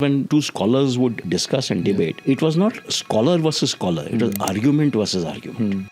When two scholars would discuss and debate, it was not scholar versus scholar, it was argument versus argument.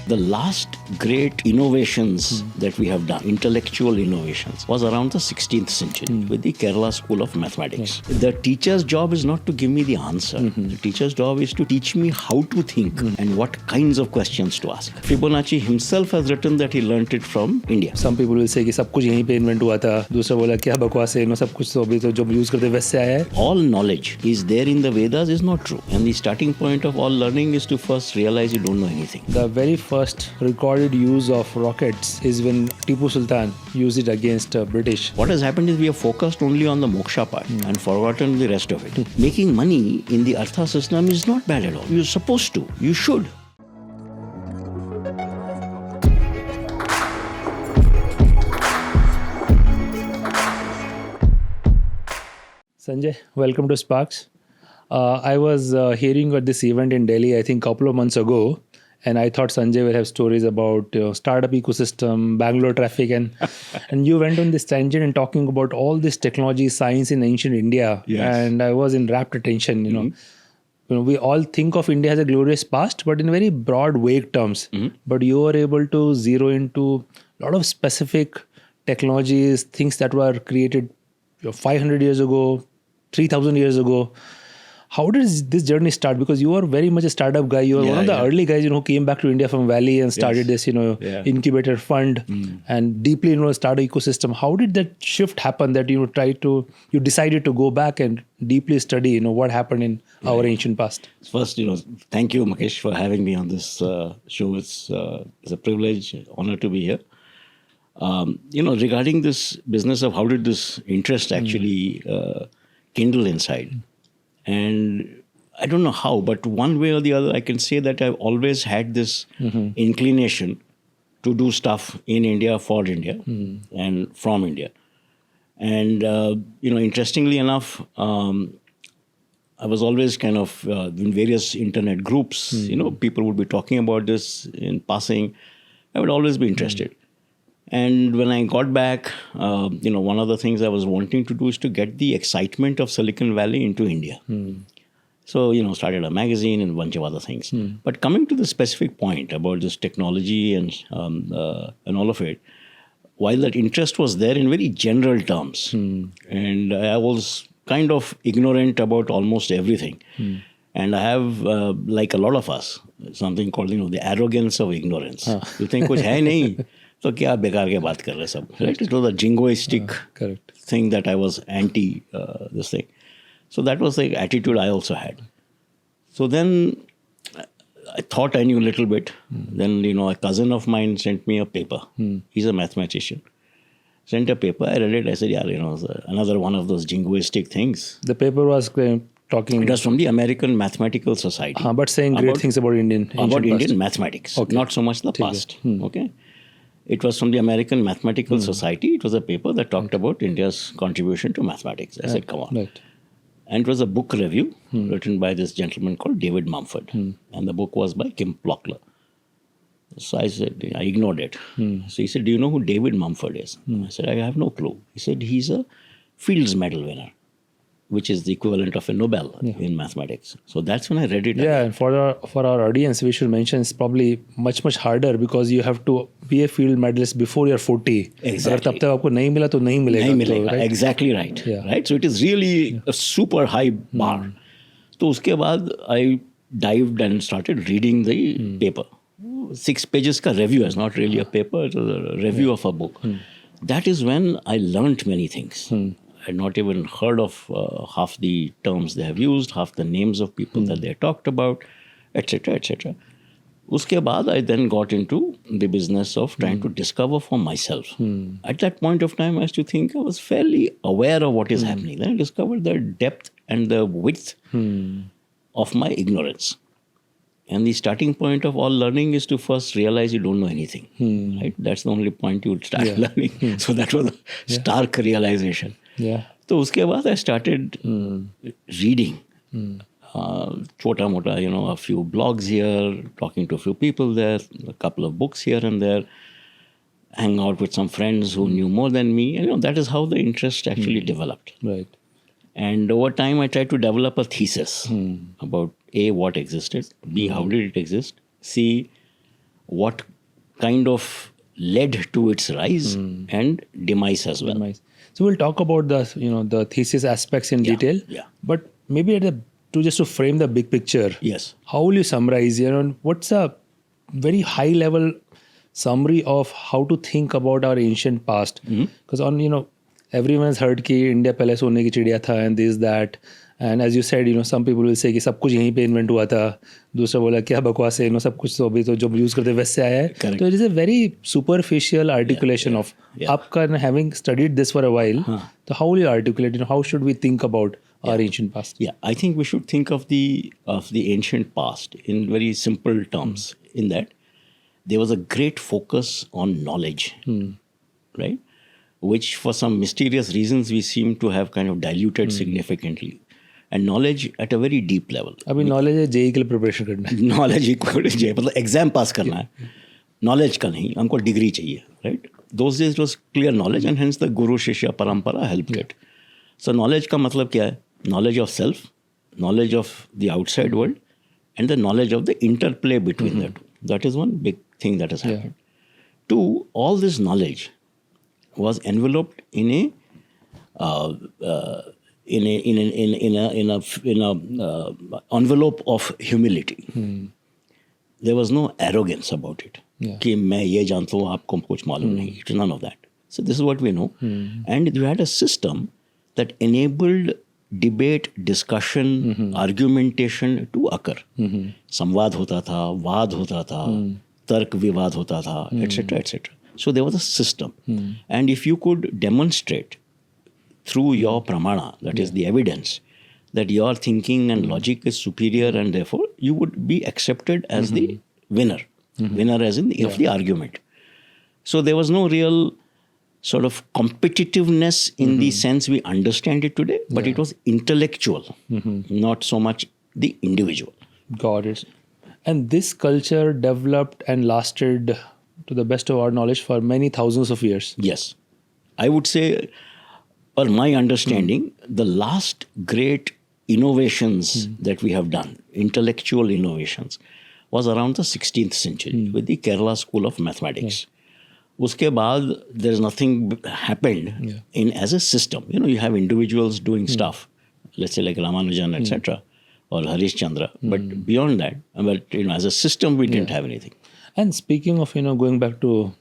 The last great innovations that we have done, intellectual innovations, was around the 16th century with the Kerala School of Mathematics. The teacher's job is not to give me the answer. The teacher's job is to teach me how to think and what kinds of questions to ask. Fibonacci himself has written that he learnt it from India. Some people will say कि सब कुछ यहीं पे invent हुआ था, दूसरा बोला क्या बकवास है, सब कुछ तो अभी तो जो यूज करते वैसे आया है. All knowledge is there in the Vedas is not true. And the starting point of all learning is to first realize you don't know anything. The very first recorded use of rockets is when Tipu Sultan used it against British. What has happened is we have focused only on the moksha part and forgotten the rest of it. Making money in the Artha system is not bad at all. You're supposed to. You should. Sanjay, welcome to SparX. I was hearing at this event in Delhi, I think a couple of months ago, and I thought Sanjay will have stories about startup ecosystem, Bangalore traffic, and you went on this tangent and talking about all this technology, science in ancient India, and I was in rapt attention. You know, we all think of India as a glorious past, but in very broad, vague terms. But you were able to zero into a lot of specific technologies, things that were created 500 years ago, 3,000 years ago. How did this journey start? Because you are very much a startup guy. You are one of the early guys, who came back to India from Valley and started this, incubator fund and deeply, startup ecosystem. How did that shift happen that you decided to go back and deeply study, what happened in our ancient past? First, thank you, Mukesh, for having me on this show. It's a privilege, honor to be here. Regarding this business of how did this interest actually kindle inside? And I don't know how, but one way or the other, I can say that I've always had this inclination to do stuff in India, for India, and from India. And, interestingly enough, I was always kind of in various internet groups, people would be talking about this in passing. I would always be interested. And when I got back, one of the things I was wanting to do is to get the excitement of Silicon Valley into India. So, started a magazine and a bunch of other things. But coming to the specific point about this technology and all of it, while that interest was there in very general terms, and I was kind of ignorant about almost everything. And I have, like a lot of us, something called, the arrogance of ignorance. You think, kuch hai nahi. So क्या बेकार के बात कर रहे सब, right? It was a jingoistic thing that I was anti this thing. So that was the attitude I also had. So then I thought I knew a little bit. Then, a cousin of mine sent me a paper. He's a mathematician. Sent a paper. I read it. I said, another one of those jingoistic things. The paper was talking... It was from the American Mathematical Society. But saying great things about Indian mathematics. Not so much the past. Okay. It was from the American Mathematical Society. It was a paper that talked about India's contribution to mathematics. I said, come on. And it was a book review written by this gentleman called David Mumford. And the book was by Kim Plockler. So I said, I ignored it. So he said, do you know who David Mumford is? I said, I have no clue. He said, he's a Fields Medal winner, which is the equivalent of a Nobel in mathematics. So that's when I read it. Yeah, and for our audience, we should mention it's probably much, much harder because you have to be a field medalist before you're 40. Exactly. अगर तब तक आपको नहीं मिला तो नहीं मिलेगा. Right? Exactly right. Yeah. Right. So it is really a super high bar. So उसके बाद I dived and started reading the paper. 6 pages ka review is not really a paper. It was a review of a book. That is when I learnt many things. I had not even heard of half the terms they have used, half the names of people that they talked about, etc., etc. Uske baad, I then got into the business of trying to discover for myself. At that point of time, I used to think I was fairly aware of what is happening. Then I discovered the depth and the width of my ignorance. And the starting point of all learning is to first realize you don't know anything. Right? That's the only point you would start learning. So that was a stark realization. Yeah. So uske baad I started reading chota mota, a few blogs here, talking to a few people there, a couple of books here and there, hang out with some friends who knew more than me. And that is how the interest actually developed. Right. And over time, I tried to develop a thesis about A, what existed, B, how did it exist, C, what kind of led to its rise and demise as well. Nice. So we'll talk about the thesis aspects in detail. Yeah. But maybe just to frame the big picture. Yes. How will you summarize? What's a very high level summary of how to think about our ancient past? Because everyone has heard कि India पहले सोने की चिड़िया था and this that. And as you said, some people will say कि सब कुछ यहीं पे इन्वेंट हुआ था. दूसरा बोला क्या बकवास है, सब कुछ तो अभी तो जो यूज करते वैसे आया है. तो it is a very superficial articulation of आपका having studied this for a while. So how will you articulate? How should we think about our ancient past? Yeah, I think we should think of the ancient past in very simple terms. In that there was a great focus on knowledge, right? Which for some mysterious reasons we seem to have kind of diluted significantly. And knowledge at a very deep level. अभी knowledge है JEE के लिए preparation करना है. Knowledge equal to JEE, मतलब exam pass करना है. Knowledge का नहीं, हमको degree चाहिए, right? Those days it was clear knowledge and hence the Guru Shishya Parampara helped it. So knowledge का मतलब क्या है? Knowledge of self, knowledge of the outside world, and the knowledge of the interplay between the two. That is one big thing that has happened. Two, all this knowledge was enveloped in a envelope of humility. There was no arrogance about it. कि मैं ये जानता हूँ आपको कुछ मालूम नहीं. It is none of that. So this is what we know. And you had a system that enabled debate, discussion, argumentation to occur. संवाद होता था, वाद होता था, तर्क विवाद होता था, etc., etc. So there was a system. And if you could demonstrate through your pramana, that is the evidence, that your thinking and logic is superior and therefore you would be accepted as the winner. Winner as in of the argument. So there was no real sort of competitiveness in the sense we understand it today, but it was intellectual, not so much the individual. Got it. And this culture developed and lasted, to the best of our knowledge, for many thousands of years. Yes. I would say, per my understanding, the last great innovations that we have done, intellectual innovations, was around the 16th century with the Kerala School of Mathematics. Uske baad, there is nothing happened in as a system. You have individuals doing stuff, let's say like Ramanujan, etc., or Harish Chandra. But beyond that, as a system, we didn't have anything. And speaking of, going back to,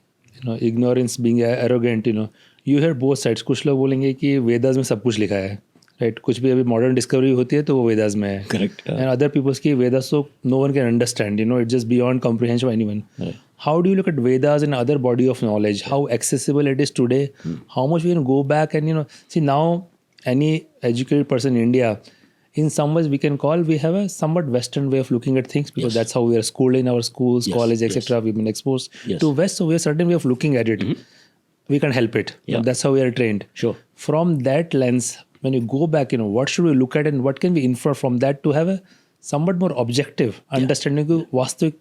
ignorance, being arrogant, you hear both sides. कुछ लोग बोलेंगे कि वेदास में सब कुछ लिखा है, right? कुछ भी अभी modern discovery होती है तो वो वेदास में है. Correct. And other people's की Vedas so no one can understand. It's just beyond comprehension of anyone. Right. How do you look at Vedas and other body of knowledge? How accessible it is today? How much we can go back and see now any educated person in India, in some ways we can call we have a somewhat Western way of looking at things because that's how we are schooled in our schools, college, etc. We've been exposed to West, so we have a certain way of looking at it. We can't help it. That's how we are trained. Sure. From that lens, when you go back, what should we look at and what can we infer from that to have a somewhat more objective understanding of वास्तविक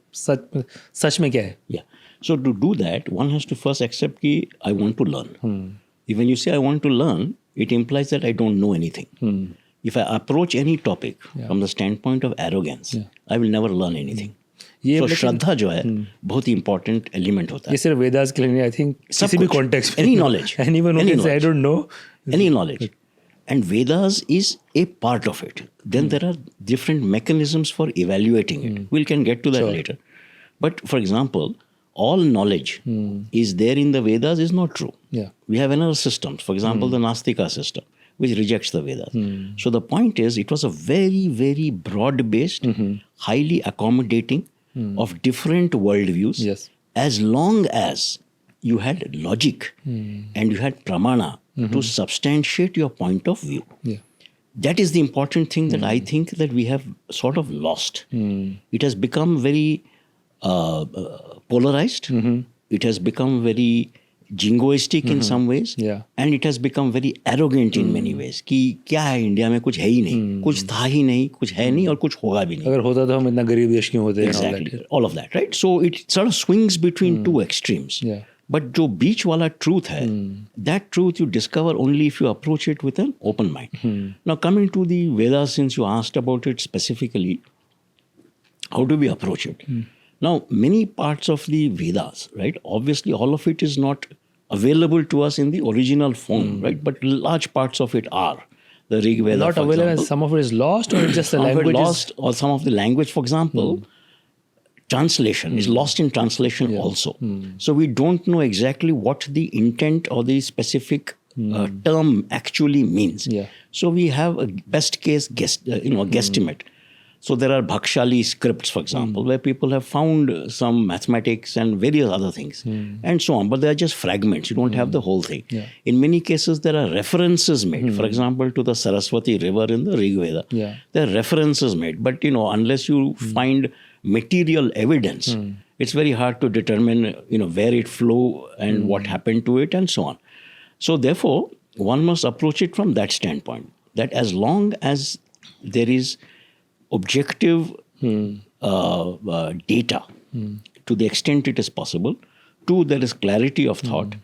सच में क्या है? Yeah. So to do that, one has to first accept that I want to learn. If when you say I want to learn, it implies that I don't know anything. If I approach any topic from the standpoint of arrogance, I will never learn anything. So श्रद्धा जो है बहुत ही important element होता है. ये सिर्फ वेदास के लिए नहीं, I think किसी भी context any knowledge, anyone who can say I don't know, any knowledge, and Vedas is a part of it. Then there are different mechanisms for evaluating it. We can get to that later. But for example, all knowledge is there in the Vedas is not true. We have another system. For example, the Nastika system, which rejects the Vedas. So the point is, it was a very, very broad-based, highly accommodating of different worldviews. As long as you had logic and you had pramana to substantiate your point of view. That is the important thing that I think that we have sort of lost. It has become very polarized. It has become very jingoistic in some ways, and it has become very arrogant in many ways. कि क्या है India में, कुछ है ही नहीं, कुछ था ही नहीं, कुछ है नहीं और कुछ होगा भी नहीं. अगर होता तो हम इतना गरीब देश क्यों होते? Exactly, all of that, right? So it sort of swings between two extremes. But जो बीच वाला truth है, that truth you discover only if you approach it with an open mind. Now coming to the Vedas, since you asked about it specifically, how do we approach it? Now, many parts of the Vedas, right? Obviously, all of it is not available to us in the original form, right? But large parts of it are. The Rig Veda, not available, and some of it is lost, or it's just the language lost, or some of the language, for example, translation is lost in translation also. So we don't know exactly what the intent or the specific term actually means. So we have a best case guesstimate. So there are Bhakshali scripts, for example, where people have found some mathematics and various other things and so on. But they are just fragments. You don't have the whole thing. In many cases, there are references made. For example, to the Saraswati river in the Rig Veda. There are references made. But, unless you find material evidence, it's very hard to determine, where it flew and what happened to it and so on. So therefore, one must approach it from that standpoint, that as long as there is objective data to the extent it is possible, two, there is clarity of thought,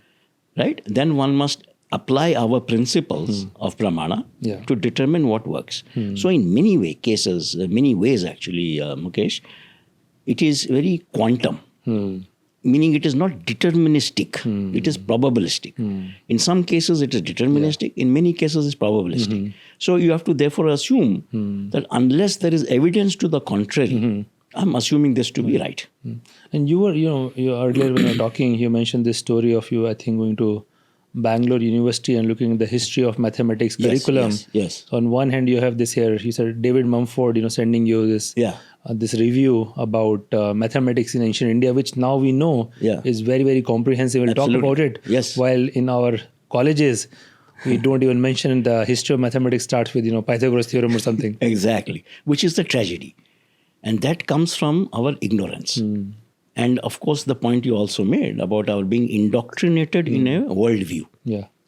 right? Then one must apply our principles of pramana to determine what works. So in many ways actually, Mukesh, it is very quantum, meaning it is not deterministic, it is probabilistic. In some cases it is deterministic, in many cases it's probabilistic. So you have to therefore assume that unless there is evidence to the contrary, I'm assuming this to be right. And you were, you earlier when you were talking, you mentioned this story of you, I think, going to Bangalore University and looking at the history of mathematics curriculum. Yes. So on one hand, you have this here, you said David Mumford, sending you this this review about mathematics in ancient India, which now we know is very, very comprehensive. We'll talk about it. While in our colleges, we don't even mention the history of mathematics starts with, Pythagoras theorem or something. Exactly, which is the tragedy. And that comes from our ignorance. And of course, the point you also made about our being indoctrinated in a worldview.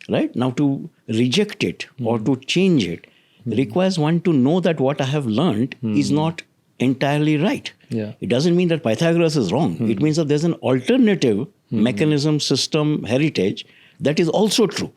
Right? Now, to reject it or to change it requires one to know that what I have learned is not entirely right. It doesn't mean that Pythagoras is wrong. It means that there's an alternative mechanism, system, heritage that is also true.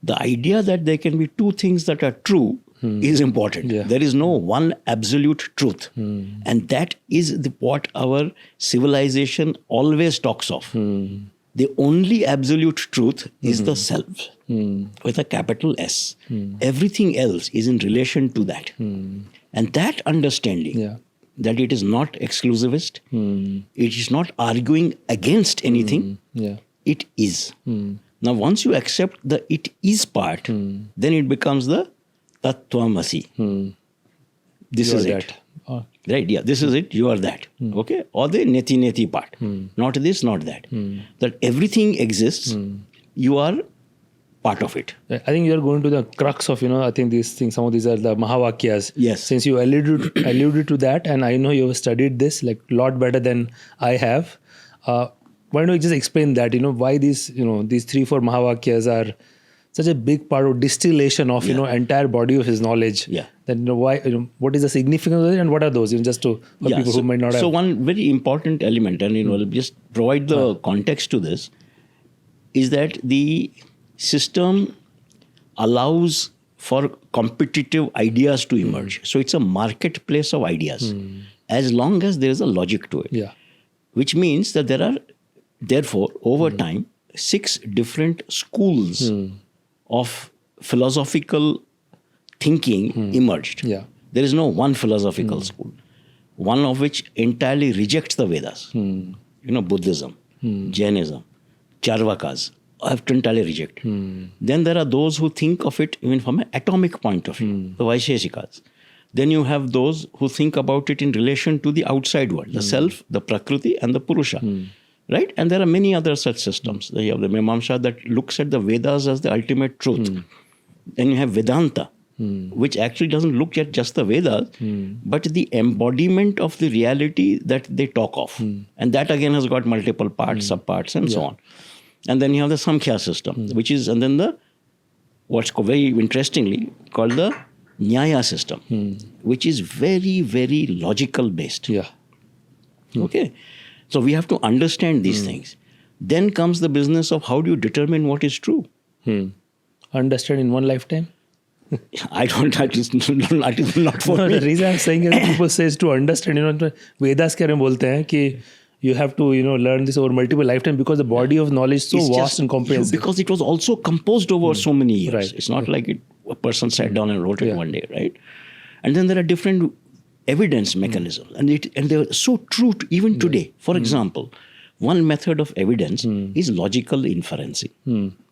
The idea that there can be two things that are true is important. There is no one absolute truth. And that is what our civilization always talks of. The only absolute truth is the self with a capital S. Everything else is in relation to that. And that understanding that it is not exclusivist, it is not arguing against anything, it is. Now, once you accept the it is part, then it becomes the Tattvamasi. This is it. Right? Yeah, this is it. You are that. Okay? Or the neti part. Not this, not that. That everything exists. You are part of it. I think you are going to the crux of, I think these things, some of these are the Mahavakyas. Yes. Since you alluded to that, and I know you have studied this like a lot better than I have. Why don't you just explain that, why these 3-4 Mahavakyas are such a big part of distillation of, entire body of his knowledge. Then, why, what is the significance of it and what are those, just for people who might not have. So one very important element, and, I'll just provide the context to this, is that the system allows for competitive ideas to emerge. So it's a marketplace of ideas, as long as there is a logic to it. Which means that there are, therefore, over time, 6 different schools of philosophical thinking emerged. There is no one philosophical school, one of which entirely rejects the Vedas. Buddhism, Jainism, Charvakas have entirely rejected. Then there are those who think of it even from an atomic point of view, the Vaisheshikas. Then you have those who think about it in relation to the outside world, the self, the Prakriti and the Purusha. Right? And there are many other such systems. You have the Mimamsa that looks at the Vedas as the ultimate truth. Then you have Vedanta, which actually doesn't look at just the Vedas, but the embodiment of the reality that they talk of. And that again has got multiple parts, subparts, and so on. And then you have the Samkhya system, which is, and then the, what's very interestingly called the Nyaya system, which is very, very logical based. Yeah. Okay. So we have to understand these things. Then comes the business of how do you determine what is true? Understand in one lifetime? I don't, that is not for No, me. the reason I'm saying is people says to understand, Vedas के बारे में बोलते हैं कि you have to, learn this over multiple lifetime because the body of knowledge is so It's vast just- and comprehensive. Because it was also composed over so many years. Right. It's not like a person sat down and wrote it Yeah. one day, right? And then there are different evidence mechanisms. And they're so true even today. For example, one method of evidence is logical inferencing.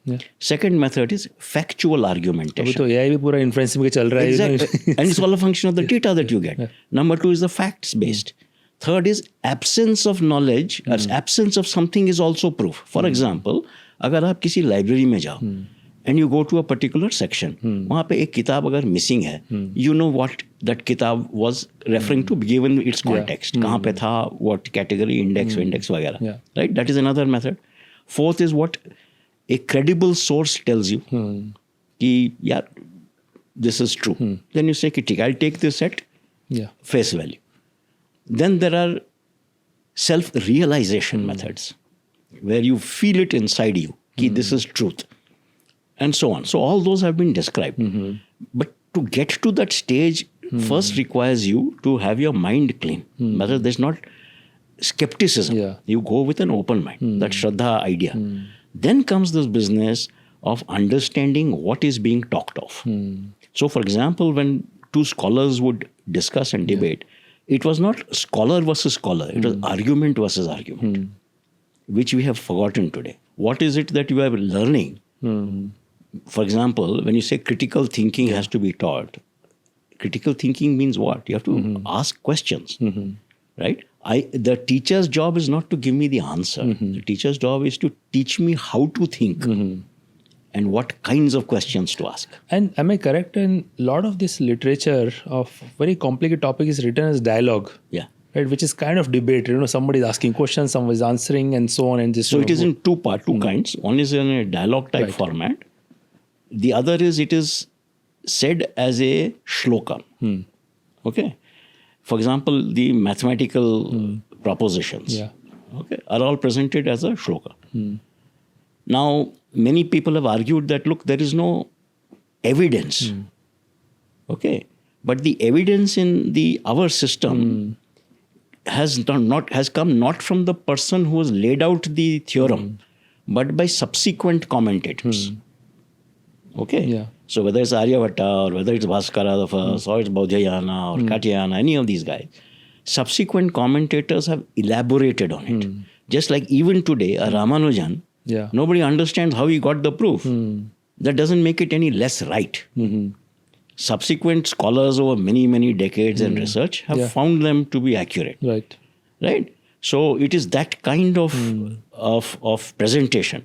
Yeah. Second method is factual अभी argumentation. तो AI भी पूरा inferencing में चल रहा है. Exactly. And it's all a function of the data that you get. Number two is the facts based. Third is absence of knowledge, absence of something is also proof. For example, अगर आप किसी library में जाओ and you go to a particular section, वहाँ पे एक किताब अगर missing है, you know what that किताब was referring to given its context. कहाँ पे था, what category, index वगैरह. Yeah. Right? That is another method. Fourth is what a credible source tells you. कि यार, this is true. Then you say, कि I'll take this at Yeah. face value. Then there are self-realization methods where you feel it inside you, that this is truth, and so on. So all those have been described. But to get to that stage first requires you to have your mind clean. Whether there's not skepticism. Yeah. You go with an open mind, that Shraddha idea. Then comes this business of understanding what is being talked of. So for example, when two scholars would discuss and debate, it was not scholar versus scholar, it was argument versus argument, which we have forgotten today. What is it that you are learning? For example, when you say critical thinking has to be taught, critical thinking means what? You have to ask questions, right? The teacher's job is not to give me the answer. The teacher's job is to teach me how to think and what kinds of questions to ask. And am I correct in a lot of this literature of very complicated topic is written as dialogue? Yeah. Right, which is kind of debate. Somebody is asking questions, someone is answering, and so on. And this. So it is in two kinds. One is in a dialogue type format. The other is it is said as a shloka. Okay. For example, the mathematical propositions are all presented as a shloka. Now, many people have argued that, look, there is no evidence. Okay. But the evidence in our system has come not from the person who has laid out the theorem, but by subsequent commentators. Okay? Yeah. So whether it's Aryabhatta or whether it's Bhaskara the first or it's Bodhayana or Katyayana, any of these guys, subsequent commentators have elaborated on it. Just like even today, a Ramanujan, nobody understands how he got the proof. That doesn't make it any less right. Subsequent scholars over many, many decades and research have found them to be accurate. Right? So it is that kind of presentation.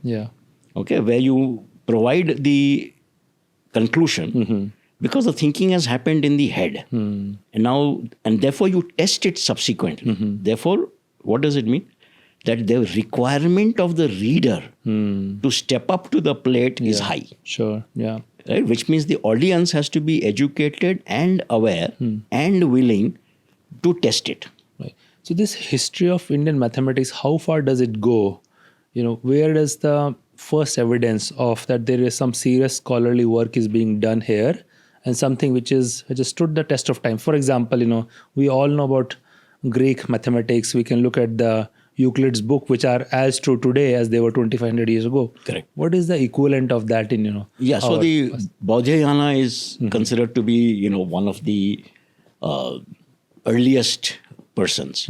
Okay, where you provide the conclusion because the thinking has happened in the head. And therefore you test it subsequently. Therefore, what does it mean? That the requirement of the reader to step up to the plate is high. Sure, yeah. Right? Which means the audience has to be educated and aware and willing to test it. Right. So this history of Indian mathematics, how far does it go? Where does the first evidence of that there is some serious scholarly work is being done here and something which has stood the test of time? For example, we all know about Greek mathematics. We can look at the Euclid's book, which are as true today as they were 2,500 years ago. Correct. What is the equivalent of that in, Yeah, so the Bodhayana is considered to be, one of the earliest persons,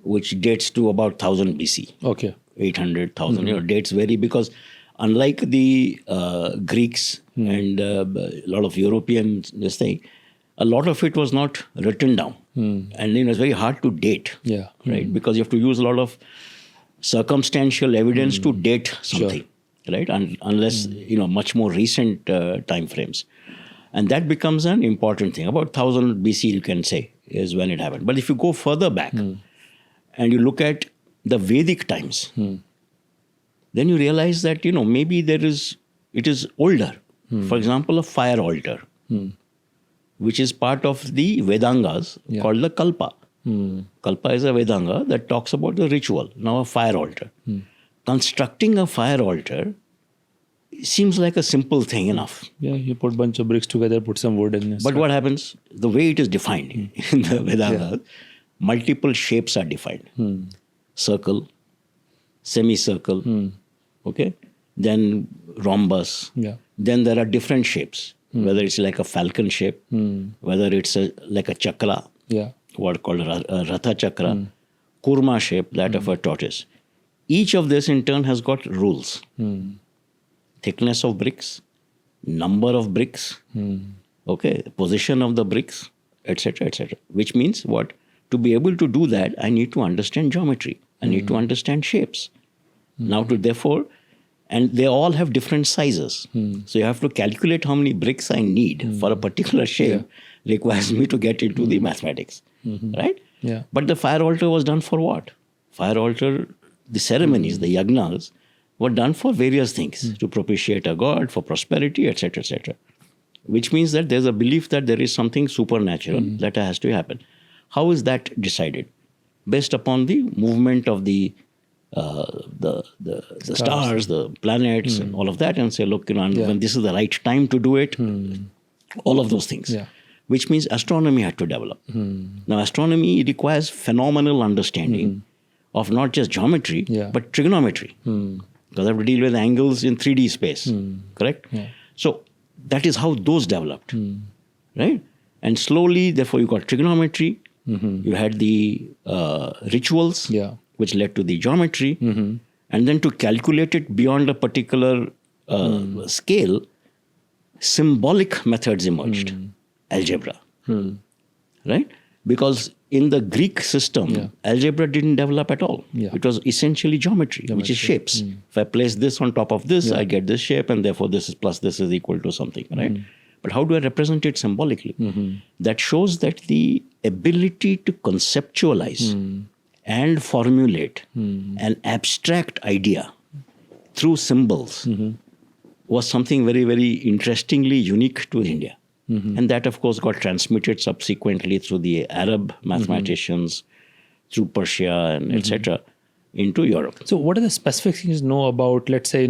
which dates to about 1000 BC. Okay. 800,000. Dates vary because unlike the Greeks and a lot of Europeans, a lot of it was not written down. And it's very hard to date. Yeah. Right? Because you have to use a lot of circumstantial evidence to date something. Sure. Right? Unless, much more recent time frames. And that becomes an important thing. About 1000 BC, you can say, is when it happened. But if you go further back and you look at the Vedic times, then you realize that, maybe it is older. For example, a fire altar, which is part of the Vedangas called the Kalpa. Kalpa is a Vedanga that talks about the ritual. Now a fire altar. Constructing a fire altar seems like a simple thing enough. Yeah, you put a bunch of bricks together, put some wood in. But what happens? The way it is defined in the Vedangas, multiple shapes are defined. Circle, semicircle, okay? Then rhombus. Yeah. Then there are different shapes, whether it's like a falcon shape, whether it's like a chakra, what called a Ratha chakra, kurma shape, that of a tortoise. Each of this in turn has got rules. Thickness of bricks, number of bricks, okay, position of the bricks, etc., etc. Which means what? To be able to do that, I need to understand geometry. I need to understand shapes. Now therefore, and they all have different sizes. So you have to calculate how many bricks I need for a particular shape requires me to get into the mathematics, right? Yeah. But the fire altar was done for what? Fire altar, the ceremonies, the yagnas, were done for various things, to propitiate a god, for prosperity, etc., etc. Which means that there's a belief that there is something supernatural that has to happen. How is that decided? Based upon the movement of the stars, the planets, and all of that, and say, look, when this is the right time to do it, all of those things. Yeah. Which means astronomy had to develop. Now, astronomy requires phenomenal understanding of not just geometry, but trigonometry. Because I have to deal with angles in 3D space, correct? Yeah. So that is how those developed, right? And slowly, therefore, you got trigonometry, you had the rituals, which led to the geometry, and then to calculate it beyond a particular scale, symbolic methods emerged, algebra, right? Because in the Greek system, algebra didn't develop at all. It was essentially geometry, which is shapes. If I place this on top of this, I get this shape, and therefore this is plus this is equal to something, right? But how do I represent it symbolically? That shows that the ability to conceptualize and formulate an abstract idea through symbols was something very, very interestingly unique to India. And that, of course, got transmitted subsequently through the Arab mathematicians, through Persia, and etc., into Europe. So what are the specific things you know about, let's say,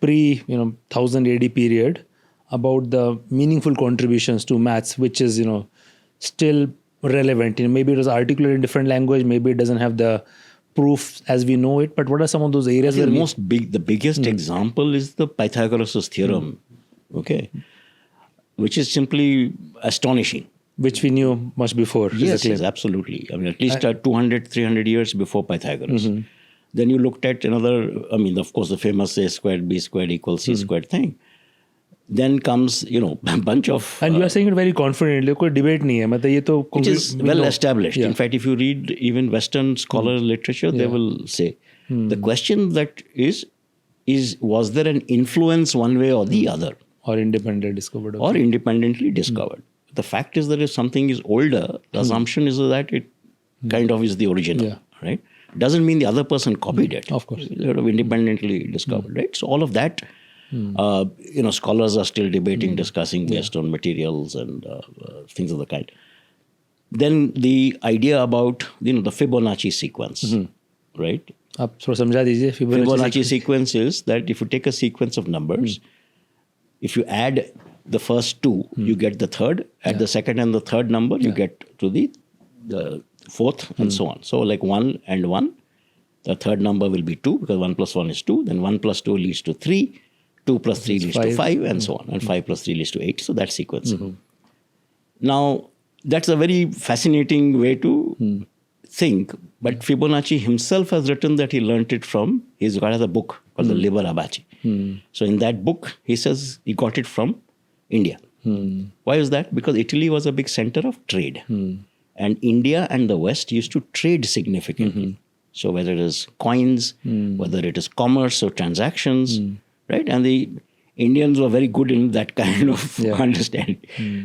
pre 1000 AD period, about the meaningful contributions to maths, which is, still relevant? Maybe it was articulated in different language, maybe it doesn't have the proof as we know it, but what are some of those areas? The biggest example is the Pythagoras' theorem, okay, which is simply astonishing. Which we knew much before. Yes, absolutely. I mean, at least 200, 300 years before Pythagoras. Then you looked at another, of course, the famous A squared, B squared equals C squared thing. Then comes, a bunch of... And you are saying it very confidently. कोई debate नहीं है. It is well established. In fact, if you read even Western scholar literature, they will say, the question that is, was there an influence one way or the other? Or independently discovered. Or independently discovered. The fact is that if something is older, the assumption is that it kind of is the original, right? Doesn't mean the other person copied it. Of course. It sort of independently discovered, right? So all of that, scholars are still debating, discussing based on materials and things of the kind. Then the idea about, the Fibonacci sequence, right? आप थोड़ा समझा दीजिए. Fibonacci sequence is that if you take a sequence of numbers, if you add the first two, you get the third. Add the second and the third number, you get to the fourth, and so on. So like 1 and 1, the third number will be 2, because 1 plus 1 is 2. Then 1 plus 2 leads to 3. 2 plus 3 leads to 5, and so on. And 5 plus 3 leads to 8. So that sequence. Now, that's a very fascinating way to think. But Fibonacci himself has written that he learnt it from, he's got a book called the Liber Abaci. So in that book, he says he got it from India. Why is that? Because Italy was a big center of trade. And India and the West used to trade significantly. So whether it is coins, whether it is commerce or transactions, right? And the Indians were very good in that kind of understanding.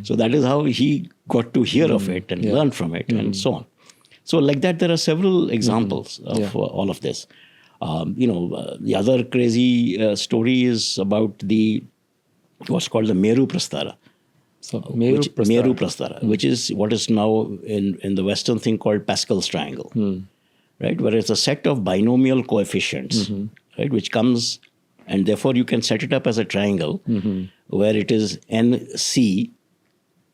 So that is how he got to hear of it and learn from it and so on. So like that, there are several examples of all of this. The other crazy story is about what's called the Meru Prastara. So Meru Prastara, which is what is now in the Western thing called Pascal's triangle, right? Where it's a set of binomial coefficients, right, which comes, and therefore you can set it up as a triangle where it is NC,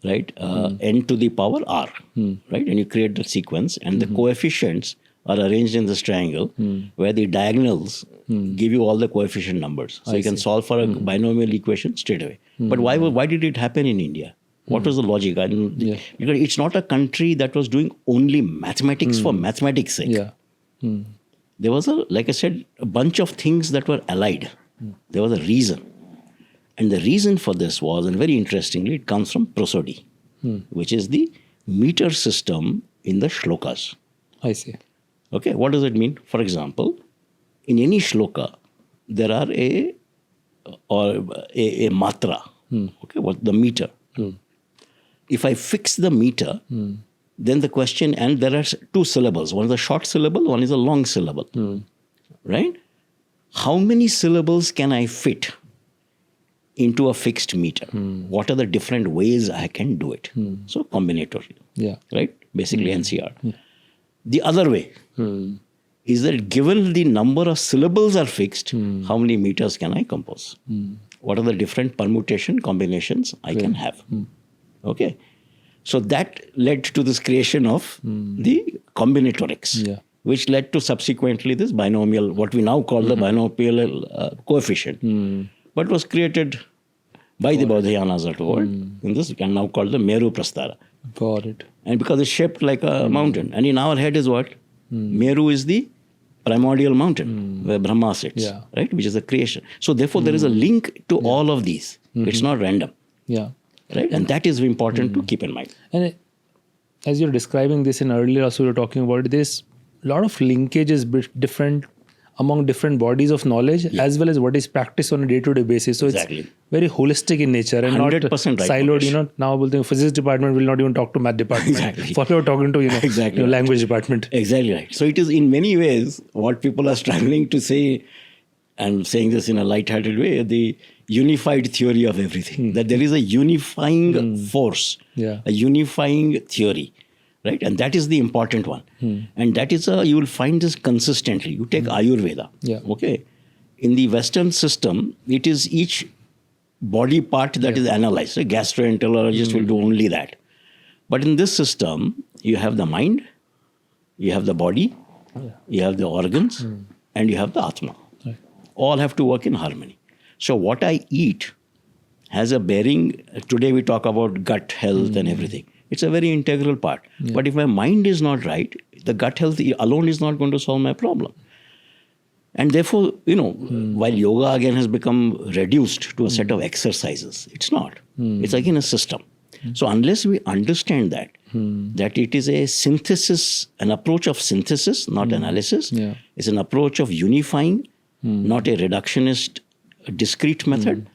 right, n to the power r, right, and you create the sequence, and the coefficients are arranged in this triangle where the diagonals give you all the coefficient numbers. So you can solve for a binomial equation straight away. But why did it happen in India? What was the logic? Because it's not a country that was doing only mathematics for mathematics' sake. There was, like I said, a bunch of things that were allied. There was a reason. And the reason for this was, and very interestingly, it comes from prosody, which is the meter system in the shlokas. I see. Okay, what does it mean? For example, in any shloka, there are a matra, okay, what the meter. If I fix the meter, then the question, and there are two syllables. One is a short syllable, one is a long syllable, right? How many syllables can I fit into a fixed meter? What are the different ways I can do it? So combinatory, right? Basically NCR. The other way is that given the number of syllables are fixed, how many meters can I compose? What are the different permutation combinations I can have? Okay. So that led to this creation of the combinatorics, which led to subsequently this binomial, what we now call the binomial coefficient, but was created by the Baudhayanas at the world. In this, we can now call the Meru Prastara. Got it. And because it's shaped like a mountain. And in our head is what? Meru is the primordial mountain where Brahma sits, right? Which is a creation. So therefore, there is a link to all of these. It's not random. Right? And that is important to keep in mind. And as you're describing this in earlier, also we were talking about this, a lot of linkages different among different bodies of knowledge, as well as what is practiced on a day-to-day basis. So it's very holistic in nature and not siloed. Now physics department will not even talk to math department. For you're talking to language department. Exactly right. So it is in many ways what people are struggling to say, and saying this in a light-hearted way, the unified theory of everything. That there is a unifying force, a unifying theory. Right? And that is the important one. And that is, you will find this consistently. You take Ayurveda. Okay. In the Western system, it is each body part that is analyzed. A gastroenterologist will do only that. But in this system, you have the mind, you have the body, you have the organs, and you have the Atma. All have to work in harmony. So what I eat has a bearing. Today we talk about gut health and everything. It's a very integral part. But if my mind is not right, the gut health alone is not going to solve my problem. And therefore, while yoga again has become reduced to a set of exercises, it's not. It's again a system. So unless we understand that it is a synthesis, an approach of synthesis, not analysis, it's an approach of unifying, not a reductionist, discrete method,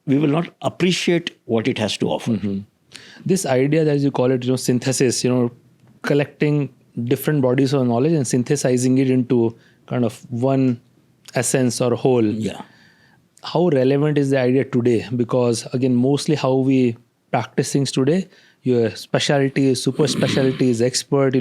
we will not appreciate what it has to offer. This idea, as you call it, synthesis, collecting different bodies of knowledge and synthesizing it into kind of one essence or whole. How relevant is the idea today? Because again, mostly how we practice things today, your specialty is super specialty is expert,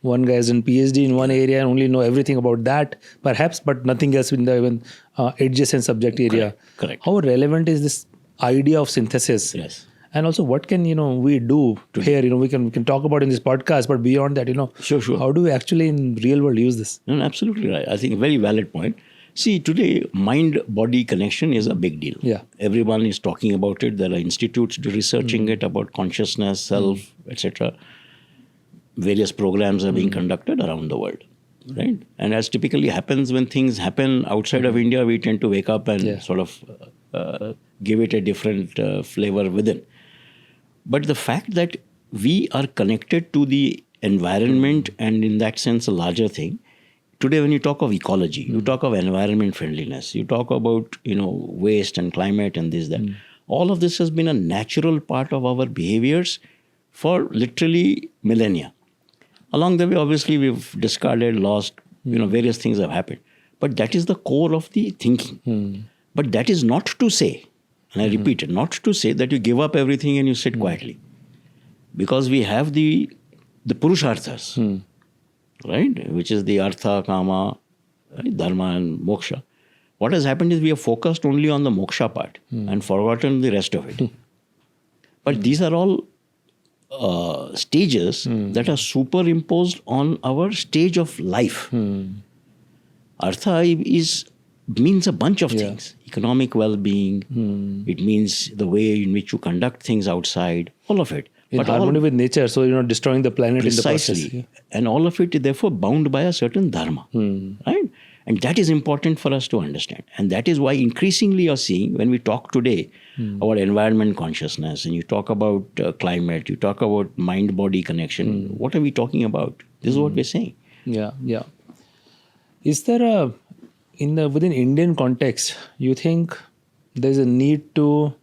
one guy has done PhD in one area and only know everything about that, perhaps, but nothing else in the even adjacent subject area. Correct. How relevant is this idea of synthesis? Yes. And also, what can we do here? We can talk about in this podcast, but beyond that, Sure. How do we actually in real world use this? No, absolutely right. I think a very valid point. See, today mind-body connection is a big deal. Everyone is talking about it. There are institutes researching it about consciousness, self, etc. Various programs are being conducted around the world, right? And as typically happens when things happen outside of India, we tend to wake up and sort of give it a different flavor within. But the fact that we are connected to the environment and in that sense a larger thing, today when you talk of ecology, you talk of environment friendliness, you talk about, waste and climate and this, that. All of this has been a natural part of our behaviors for literally millennia. Along the way, obviously, we've discarded, lost, various things have happened. But that is the core of the thinking. But that is not to say, and I repeat it, not to say that you give up everything and you sit quietly. Because we have the Purusharthas, right? Which is the Artha, Kama, Dharma and Moksha. What has happened is we have focused only on the Moksha part and forgotten the rest of it. But these are all stages that are superimposed on our stage of life. Artha means a bunch of things. Economic well-being, it means the way in which you conduct things outside, all of it. In harmony with nature, so you're not destroying the planet in the process. Precisely. And all of it is therefore bound by a certain dharma. Right? And that is important for us to understand. And that is why increasingly you're seeing, when we talk today about environment consciousness, and you talk about climate, you talk about mind-body connection, what are we talking about? This is what we're saying. Yeah. Is there within Indian context, you think there's a need to,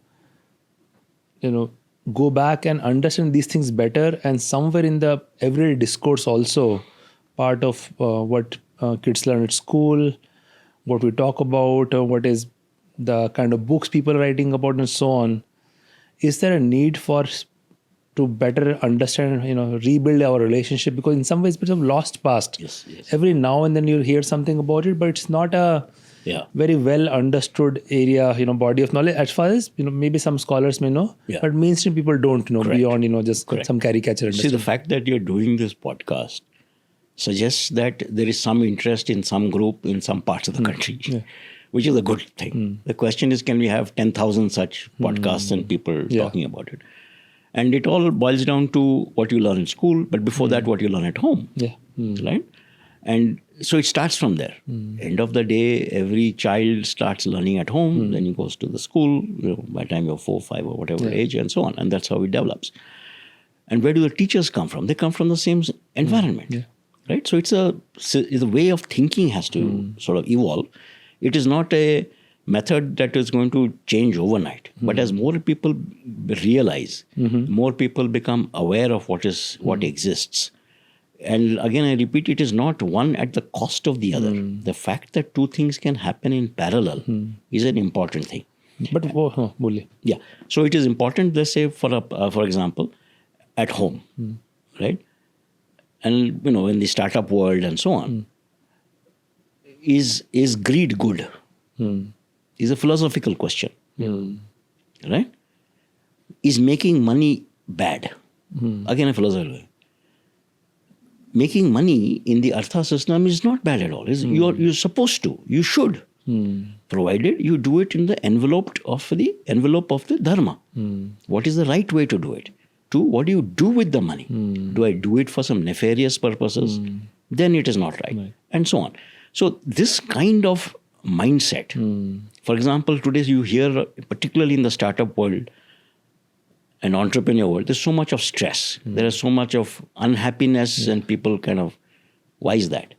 go back and understand these things better, and somewhere in the everyday discourse also, part of what kids learn at school, what we talk about, what is the kind of books people are writing about and so on. Is there a need to better understand, rebuild our relationship? Because in some ways it's a lost past. Yes. Every now and then you'll hear something about it, but it's not a very well understood area, body of knowledge, as far as, maybe some scholars may know, but mainstream people don't know. Correct. Beyond, just some caricature. See, the fact that you're doing this podcast suggests that there is some interest in some group in some parts of the country, which is a good thing. The question is, can we have 10,000 such podcasts and people talking about it? And it all boils down to what you learn in school, but before that, what you learn at home. Right? And so it starts from there. End of the day, every child starts learning at home, then he goes to the school, by the time you're 4, 5 or whatever age, and so on. And that's how it develops. And where do the teachers come from? They come from the same environment. Right? So it's a way of thinking has to sort of evolve. It is not a method that is going to change overnight. But as more people realize, more people become aware of what exists. And again, I repeat, it is not one at the cost of the other. The fact that two things can happen in parallel is an important thing. But so it is important, let's say, for example, at home, right? And, in the startup world and so on, is greed good? Is a philosophical question, right? Is making money bad? Again, a philosophical question. Making money in the Artha system is not bad at all. You're supposed to, you should, provided you do it in the envelope of the Dharma. What is the right way to do it? What do you do with the money? Do I do it for some nefarious purposes? Then it is not right. And so on. So this kind of mindset, for example, today you hear, particularly in the startup world and entrepreneur world, there's so much of stress. There is so much of unhappiness and people why is that?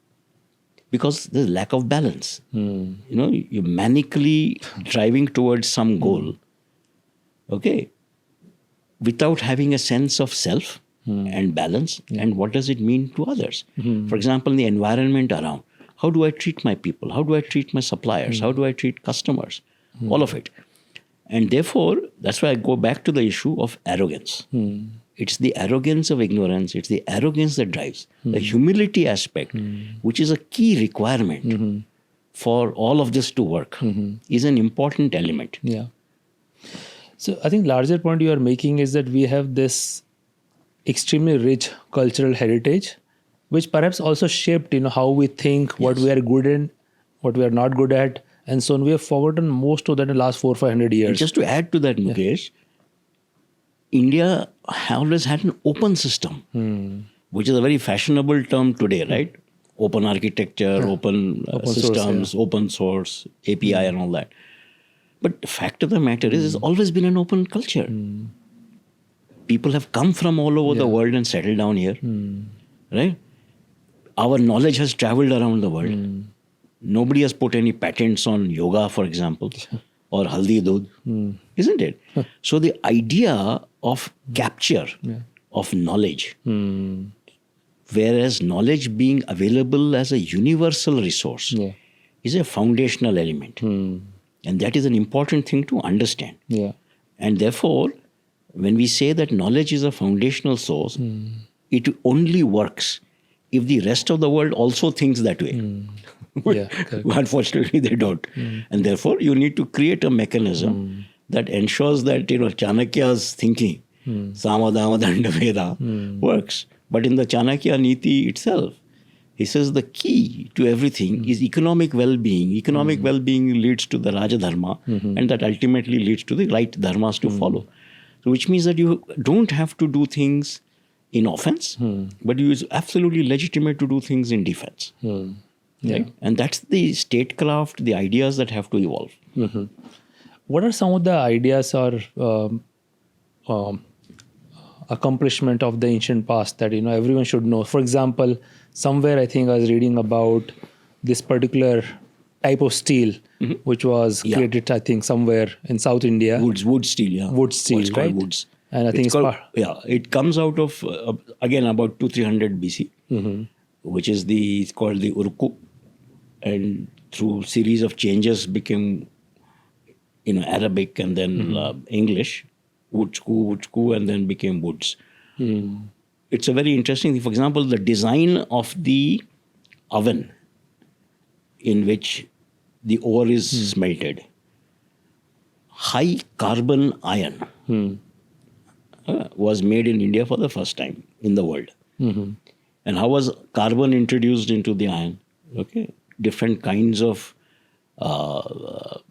Because there's lack of balance. You're manically driving towards some goal, without having a sense of self and balance and what does it mean to others. For example, in the environment around, how do I treat my people? How do I treat my suppliers? How do I treat customers? All of it. And therefore, that's why I go back to the issue of arrogance. It's the arrogance of ignorance. It's the arrogance that drives. The humility aspect, which is a key requirement for all of this to work, is an important element. Yeah. So I think larger point you are making is that we have this extremely rich cultural heritage, which perhaps also shaped, how we think, what we are good in, what we are not good at, and so on. We have forgotten most of that in the last 400-500 years. And just to add to that, Mukesh, India always had an open system, which is a very fashionable term today, right? Open architecture, open systems, open source, API and all that. But the fact of the matter is, it's always been an open culture. People have come from all over the world and settled down here, right? Our knowledge has traveled around the world. Nobody has put any patents on yoga, for example, or haldi dudh, isn't it? So the idea of capture of knowledge, whereas knowledge being available as a universal resource, is a foundational element. And that is an important thing to understand. Yeah. And therefore, when we say that knowledge is a foundational source, it only works if the rest of the world also thinks that way. Yeah, correct. Unfortunately, they don't. And therefore, you need to create a mechanism that ensures that, Chanakya's thinking, Samadama Dandaveda, works. But in the Chanakya Niti itself, he says the key to everything is economic well-being. Economic well-being leads to the Rajadharma, and that ultimately leads to the right dharmas to follow. So which means that you don't have to do things in offense, but it is absolutely legitimate to do things in defense. Right? And that's the statecraft, the ideas that have to evolve. What are some of the ideas or accomplishment of the ancient past that everyone should know? For example, somewhere I think I was reading about this particular type of steel, which was created, I think, somewhere in South India. Wood steel, yeah. Wood steel, What's right? called woods. And I think it comes out of, again, about 200-300 BC, which is it's called the Urku. And through series of changes became, Arabic and then English, Woodsku, and then became woods. It's a very interesting thing. For example, the design of the oven in which the ore is smelted. High carbon iron was made in India for the first time in the world. And how was carbon introduced into the iron? Okay, different kinds of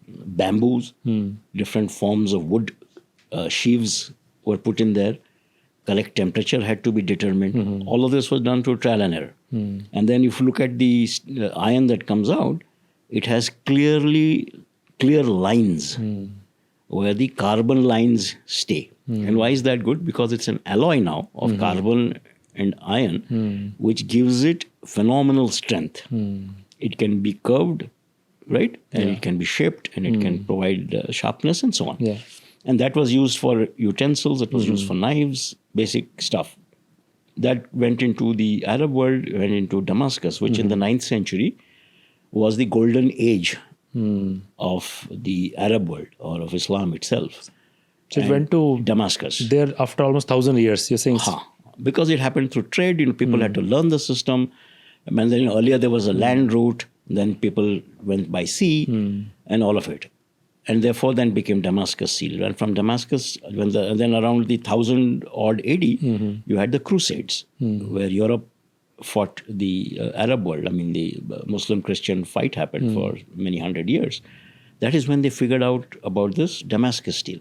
bamboos, different forms of wood sheaves were put in there. Correct temperature had to be determined. All of this was done through trial and error. And then if you look at the iron that comes out, it has clear lines where the carbon lines stay. And why is that good? Because it's an alloy now of carbon and iron, which gives it phenomenal strength. It can be curved, right? And it can be shaped, and it can provide sharpness and so on. Yeah. And that was used for utensils, it was used for knives, basic stuff. That went into the Arab world, went into Damascus, which in the 9th century was the golden age of the Arab world or of Islam itself. So it went to Damascus. there after almost 1,000 years, you're saying? Because it happened through trade, people had to learn the system. And then earlier there was a land route, then people went by sea and all of it. And therefore then became Damascus seal. And from Damascus, then around the 1000 odd AD, you had the Crusades, where Europe fought the Arab world. I mean, the Muslim-Christian fight happened for many hundred years. That is when they figured out about this Damascus steel,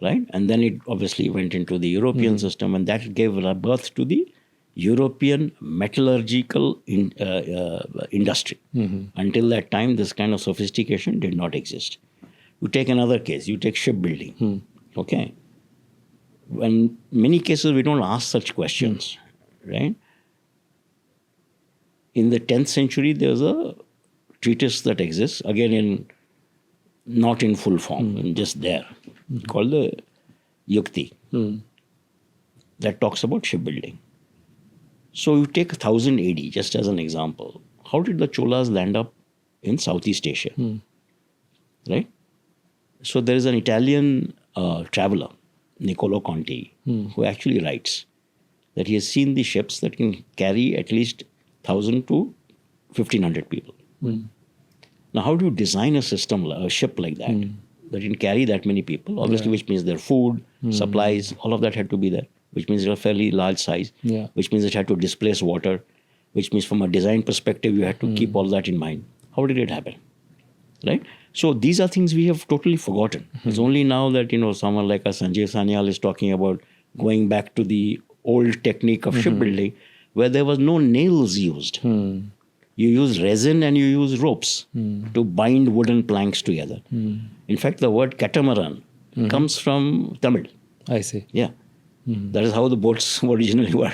right? And then it obviously went into the European system, and that gave birth to the European metallurgical industry. Until that time, this kind of sophistication did not exist. You take another case, you take shipbuilding, okay? In many cases, we don't ask such questions, right? In the 10th century, there's a treatise that exists, again not in full form, just there, called the Yukti, that talks about shipbuilding. So you take 1000 AD, just as an example. How did the Cholas land up in Southeast Asia, right? So there is an Italian traveler, Niccolo Conti, who actually writes that he has seen the ships that can carry at least 1,000 to 1,500 people. Now, how do you design a system, a ship like that, that can carry that many people? Obviously, which means their food, supplies, all of that had to be there, which means it's a fairly large size, which means it had to displace water, which means from a design perspective, you had to keep all that in mind. How did it happen? Right? So these are things we have totally forgotten. It's only now that, someone like Sanjay Sanyal is talking about going back to the old technique of shipbuilding, where there was no nails used. You use resin and you use ropes to bind wooden planks together. In fact, the word catamaran comes from Tamil. I see. Yeah. That is how the boats originally were.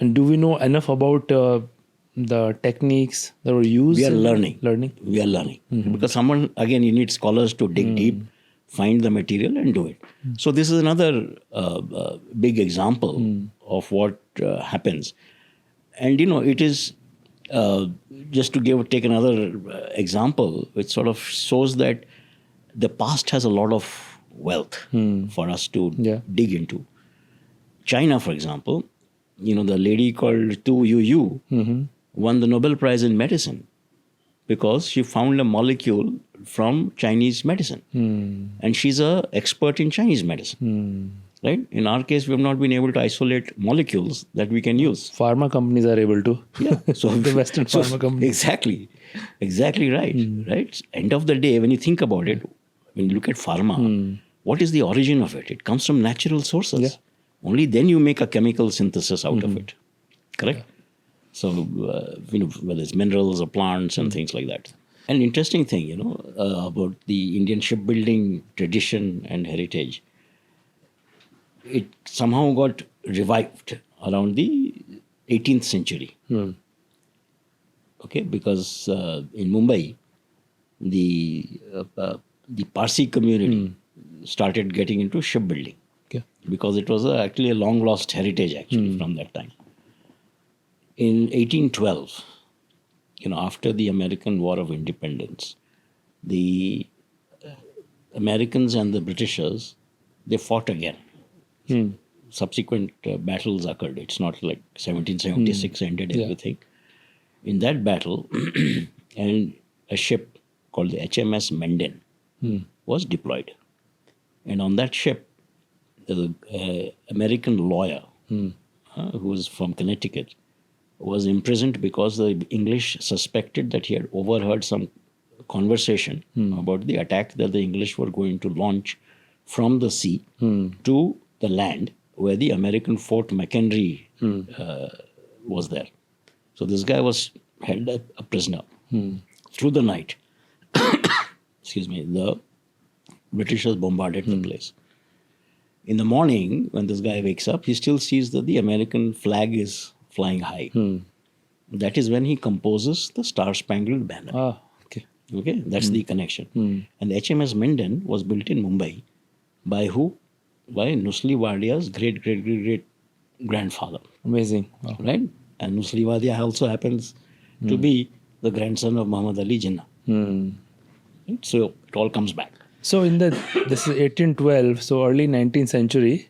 And do we know enough about the techniques that were used? We are learning. We are learning. Because someone, again, you need scholars to dig deep, find the material and do it. So this is another big example of what happens. And, it is Just to take another example, which sort of shows that the past has a lot of wealth for us to dig into. China, for example, the lady called Tu Yu won the Nobel Prize in medicine because she found a molecule from Chinese medicine. And she's an expert in Chinese medicine. Right? In our case, we have not been able to isolate molecules that we can use. Pharma companies are able to. Yeah. So the Western pharma companies. Exactly right. Right? End of the day, when you think about it, when you look at pharma, what is the origin of it? It comes from natural sources. Yeah. Only then you make a chemical synthesis out of it. Correct? Yeah. So, whether it's minerals or plants and things like that. An interesting thing, about the Indian shipbuilding tradition and heritage, it somehow got revived around the 18th century. Okay, because in Mumbai, the Parsi community started getting into shipbuilding. Okay. Because it was actually a long lost heritage from that time. In 1812, after the American War of Independence, the Americans and the Britishers, they fought again. Subsequent battles occurred. It's not like 1776 ended everything. In that battle, and a ship called the HMS Menden was deployed. And on that ship, the American lawyer who was from Connecticut was imprisoned because the English suspected that he had overheard some conversation about the attack that the English were going to launch from the sea to the land where the American Fort McHenry was there. So this guy was held a prisoner through the night. Excuse me. The Britishers bombarded the place. In the morning, when this guy wakes up, he still sees that the American flag is flying high. That is when he composes the Star-Spangled Banner. Ah, okay. Okay, that's the connection. And the HMS Menden was built in Mumbai by who? By Nusli Wadia's great-great-great-grandfather. Amazing. Wow. Right? And Nusli Wadia also happens to be the grandson of Muhammad Ali Jinnah. Right? So it all comes back. So this is 1812, so early 19th century,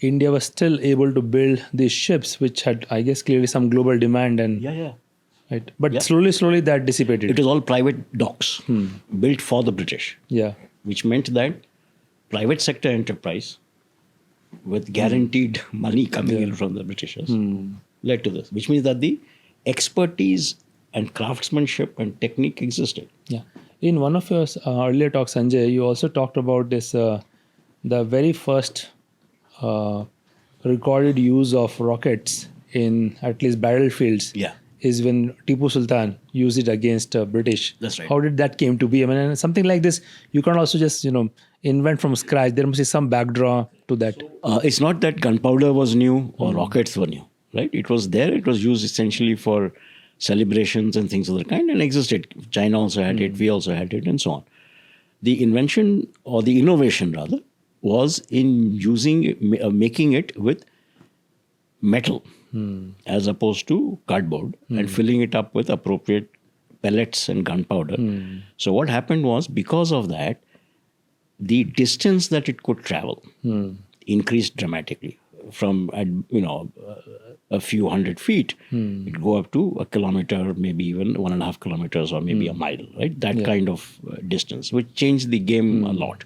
India was still able to build these ships, which had, I guess, clearly some global demand. And right, but slowly that dissipated. It was all private docks built for the British. Yeah, which meant that private sector enterprise with guaranteed money coming in from the Britishers led to this, which means that the expertise and craftsmanship and technique existed. Yeah. In one of your earlier talks, Sanjay, you also talked about this, the very first recorded use of rockets in at least battlefields is when Tipu Sultan used it against British. That's right. How did that came to be? I mean, something like this, you can't also just, invent from scratch. There must be some backdraw to that. It's not that gunpowder was new or rockets were new, right? It was there. It was used essentially for celebrations and things of that kind and existed. China also had it. We also had it and so on. The invention or the innovation rather was in making it with metal as opposed to cardboard and filling it up with appropriate pellets and gunpowder. So what happened was, because of that, the distance that it could travel increased dramatically. From a few hundred feet, it go up to a kilometer, maybe even 1.5 kilometers, or maybe a mile. Right, that kind of distance, which changed the game a lot,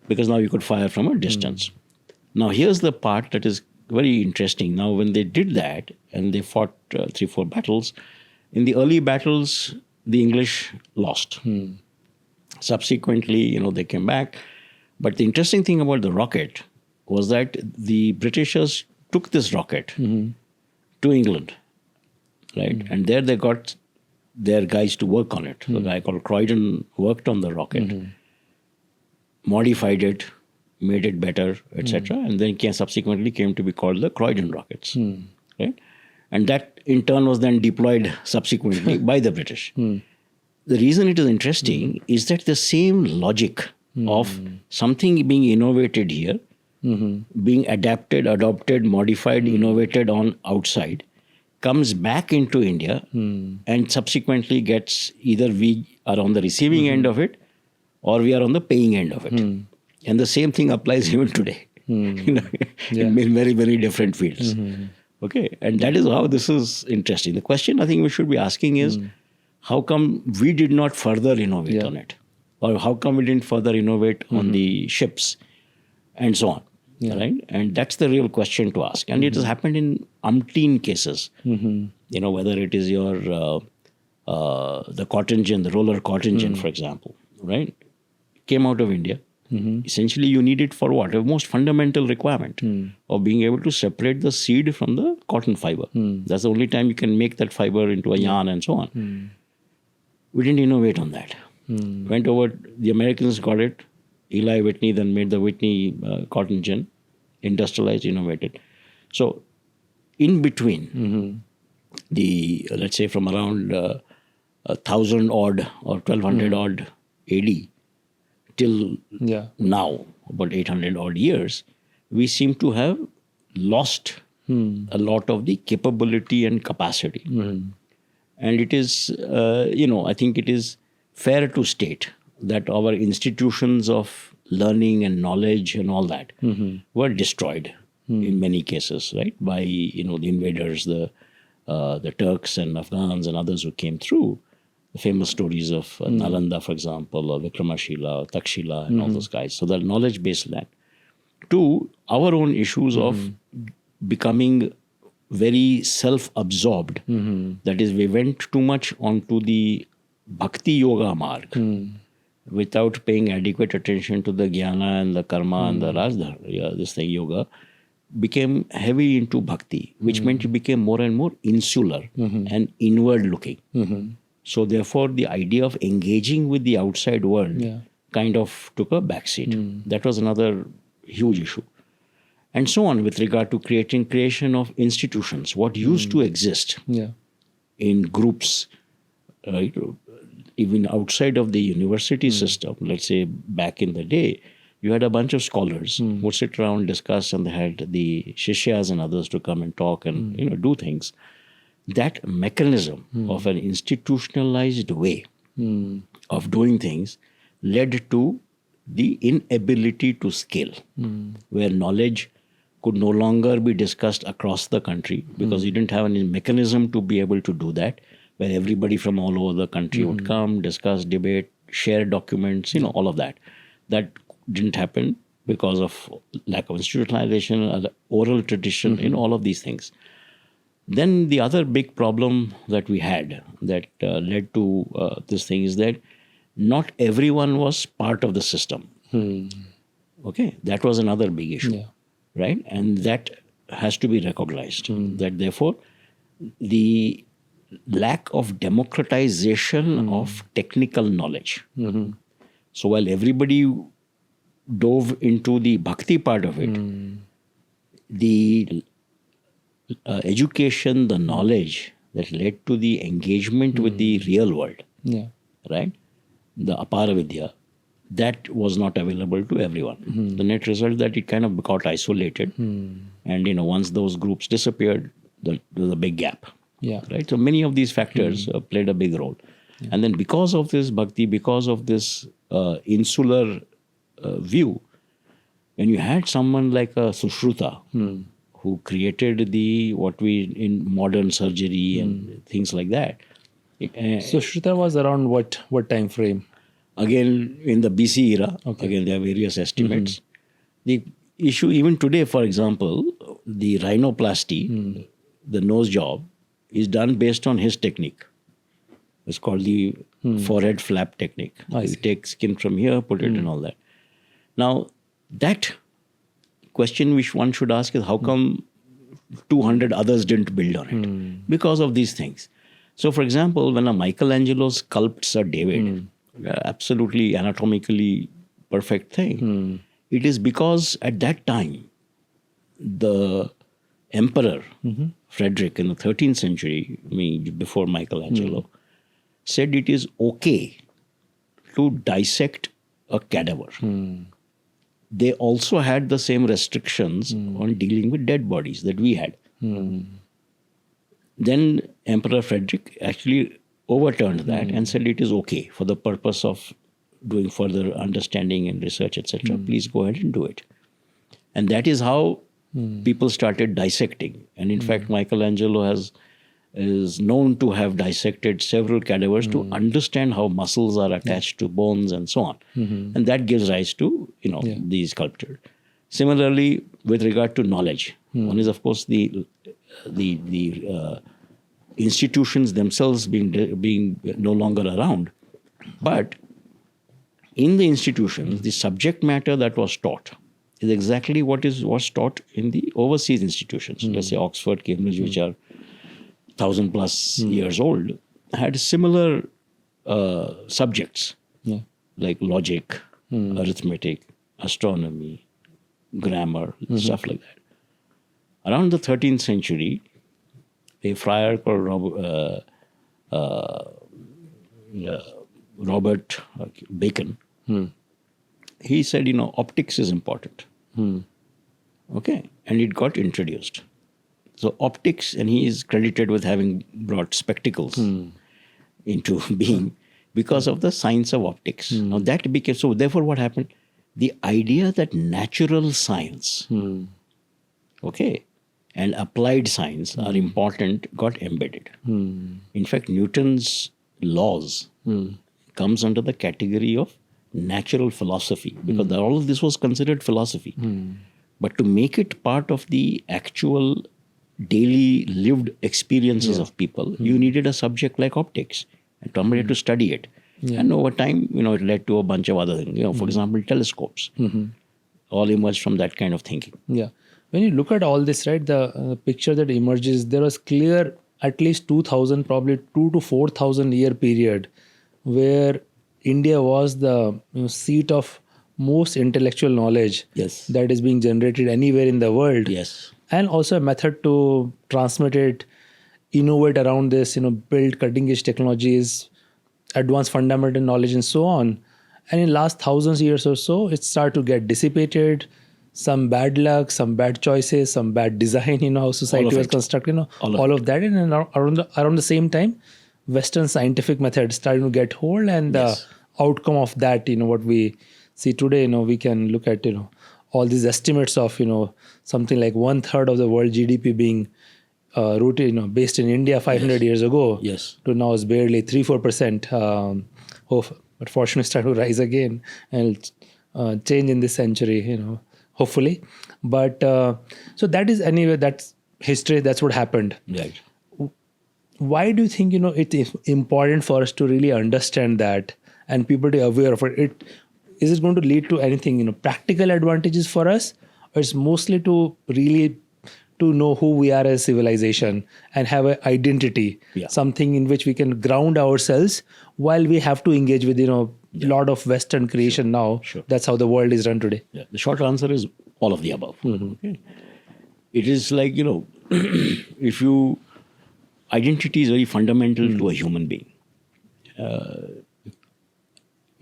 because now you could fire from a distance. Now here's the part that is very interesting. Now when they did that and they fought 3-4 battles, in the early battles the English lost. Subsequently, they came back. But the interesting thing about the rocket was that the Britishers took this rocket to England, right? And there they got their guys to work on it. A guy called Croydon worked on the rocket, modified it, made it better, etc. And then subsequently came to be called the Croydon rockets, right? And that in turn was then deployed subsequently by the British. The reason it is interesting is that the same logic of something being innovated here, being adapted, adopted, modified, innovated on outside, comes back into India and subsequently gets either we are on the receiving end of it or we are on the paying end of it. And the same thing applies even today in very, very different fields. Okay, and that is how this is interesting. The question I think we should be asking is, how come we did not further innovate on it? Or how come we didn't further innovate on the ships and so on? Right? And that's the real question to ask. And it has happened in umpteen cases. Whether it is your the cotton gin, the roller cotton gin, for example, right? Came out of India. Essentially, you need it for what? A most fundamental requirement of being able to separate the seed from the cotton fiber. That's the only time you can make that fiber into a yarn and so on. We didn't innovate on that. Went over, the Americans got it. Eli Whitney then made the Whitney cotton gin, industrialized, innovated. So, in between the, let's say from around 1000 odd or 1200 odd AD till now, about 800 odd years, we seem to have lost a lot of the capability and capacity. And it is, I think it is fair to state that our institutions of learning and knowledge and all that were destroyed in many cases, right? By, the invaders, the Turks and Afghans and others who came through. The famous stories of Nalanda, for example, or Vikramashila, or Takshila, and all those guys. So the knowledge-based land. Two, our own issues of becoming very self-absorbed. That is, we went too much onto the bhakti yoga mark without paying adequate attention to the jnana and the karma and the rajdhar, this thing yoga, became heavy into bhakti, which meant you became more and more insular and inward-looking. So therefore, the idea of engaging with the outside world kind of took a backseat. That was another huge issue. And so on with regard to creation of institutions. What used to exist in groups, even outside of the university system, let's say back in the day, you had a bunch of scholars who would sit around, discuss, and they had the shishyas and others to come and talk and do things. That mechanism of an institutionalized way of doing things led to the inability to scale, where knowledge could no longer be discussed across the country because you didn't have any mechanism to be able to do that, where everybody from all over the country would come, discuss, debate, share documents, all of that. That didn't happen because of lack of institutionalization, oral tradition, all of these things. Then the other big problem that we had that led to this thing is that not everyone was part of the system. Okay, that was another big issue, right? And that has to be recognized. That therefore, the lack of democratization of technical knowledge. So while everybody dove into the bhakti part of it, the education, the knowledge that led to the engagement with the real world, right? The apara vidya, that was not available to everyone. The net result that it kind of got isolated. And, once those groups disappeared, there was a big gap. Right? So many of these factors played a big role. And then because of this bhakti, because of this insular view, when you had someone like a Sushruta, who created what we in modern surgery and things like that. So Shruta was around what time frame? Again, in the BC era, again, there are various estimates. The issue, even today, for example, the rhinoplasty, the nose job, is done based on his technique. It's called the forehead flap technique. You take skin from here, put it and all that. Now, that question which one should ask is how come 200 others didn't build on it? Because of these things. So, for example, when a Michelangelo sculpts a David, absolutely anatomically perfect thing, it is because at that time, the emperor, Frederick, in the 13th century, before Michelangelo, said it is okay to dissect a cadaver. They also had the same restrictions on dealing with dead bodies that we had. Then Emperor Frederick actually overturned that and said it is okay for the purpose of doing further understanding and research, etc. Please go ahead and do it. And that is how people started dissecting. And in fact, Michelangelo is known to have dissected several cadavers to understand how muscles are attached to bones and so on. And that gives rise to, these sculptures. Similarly, with regard to knowledge, one is, of course, the institutions themselves being no longer around. But in the institutions, the subject matter that was taught is exactly what was taught in the overseas institutions. Let's say Oxford, Cambridge, which are 1,000+ years old, had similar subjects like logic, arithmetic, astronomy, grammar, stuff like that. Around the 13th century, a friar called Robert Bacon, he said, optics is important. Okay, and it got introduced. So optics, and he is credited with having brought spectacles into being because of the science of optics. Now that became, so therefore what happened? The idea that natural science, okay, and applied science are important got embedded. In fact, Newton's laws comes under the category of natural philosophy because all of this was considered philosophy. But to make it part of the actual daily lived experiences of people, you needed a subject like optics and somebody had to study it. And over time, it led to a bunch of other things. For example, telescopes all emerged from that kind of thinking. Yeah. When you look at all this, right, the picture that emerges, there was clear at least 2,000, probably 2,000 to 4,000 year period where India was the seat of most intellectual knowledge that is being generated anywhere in the world. Yes. And also a method to transmit it, innovate around this, build cutting edge technologies, advance fundamental knowledge and so on. And in last thousands of years or so, it started to get dissipated. Some bad luck, some bad choices, some bad design, how society was constructed, all of that. And around the same time, Western scientific methods starting to get hold, and the outcome of that, what we see today, we can look at, all these estimates of, something like 1/3 of the world GDP being rooted, based in India 500 years ago, to now is barely 3-4%. But fortunately, start to rise again and change in this century, hopefully. But so that is, anyway, that's history. That's what happened. Right. Why do you think, it is important for us to really understand that and people to be aware of it? Is it going to lead to anything, practical advantages for us? Or it's mostly to really to know who we are as civilization and have an identity, something in which we can ground ourselves while we have to engage with, lot of Western creation now. That's how the world is run today. The short answer is all of the above. Okay. It is like, if you, identity is very fundamental to a human being.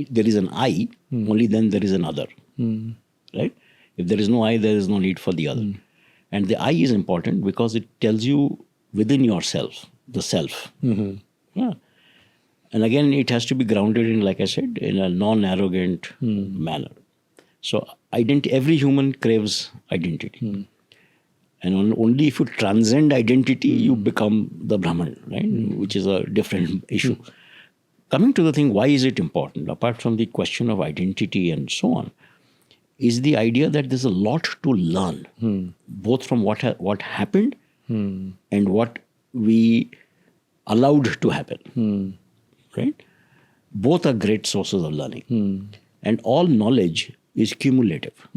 There is an I, only then there is an other. Right? If there is no I, there is no need for the other. And the I is important because it tells you within yourself, the self. Yeah. And again, it has to be grounded in, like I said, in a non-arrogant manner. So every human craves identity. And only if you transcend identity, you become the Brahman, right? Which is a different issue. Coming to the thing, why is it important? Apart from the question of identity and so on, is the idea that there's a lot to learn, both from what happened and what we allowed to happen, right? Both are great sources of learning. And all knowledge is cumulative,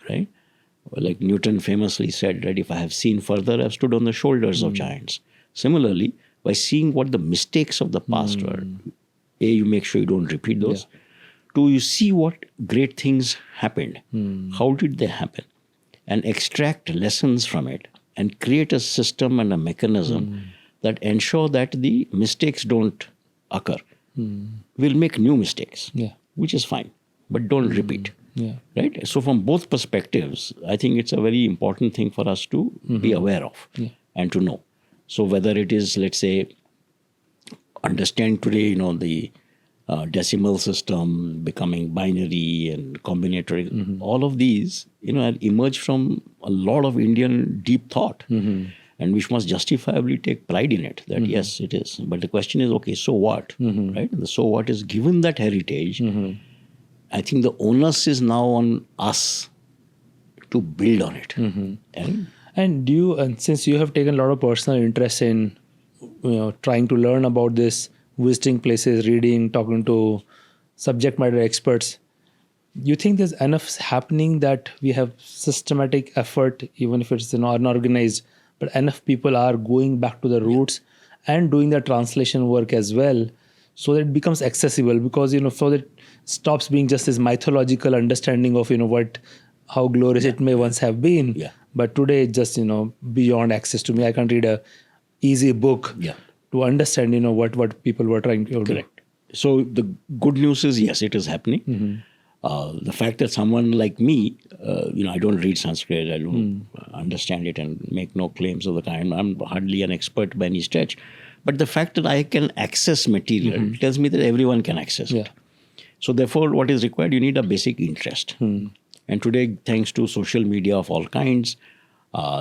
right? Like Newton famously said, that if I have seen further, I've stood on the shoulders of giants. Similarly, by seeing what the mistakes of the past were, A, you make sure you don't repeat those. Two, you see what great things happened. How did they happen? And extract lessons from it and create a system and a mechanism that ensure that the mistakes don't occur. We'll make new mistakes, which is fine, but don't repeat. Right? So from both perspectives, I think it's a very important thing for us to be aware of and to know. So whether it is, let's say, understand today, the decimal system becoming binary and combinatory, all of these, have emerged from a lot of Indian deep thought. And which must justifiably take pride in it, that yes, it is. But the question is, okay, so what? Right? And the so what is, given that heritage, I think the onus is now on us to build on it. And since you have taken a lot of personal interest in trying to learn about this, visiting places, reading, talking to subject matter experts, you think there's enough happening that we have systematic effort, even if it's unorganized, but enough people are going back to the roots and doing the translation work as well, so that it becomes accessible? Because so that it stops being just this mythological understanding of how glorious it may once have been. But today it's just beyond access to me. I can't read a easy book to understand what people were trying to do. Correct. So the good news is, yes, it is happening. The fact that someone like me, I don't read Sanskrit, I don't understand it and make no claims of the kind. I'm hardly an expert by any stretch. But the fact that I can access material tells me that everyone can access it. So therefore, what is required? You need a basic interest. And today, thanks to social media of all kinds,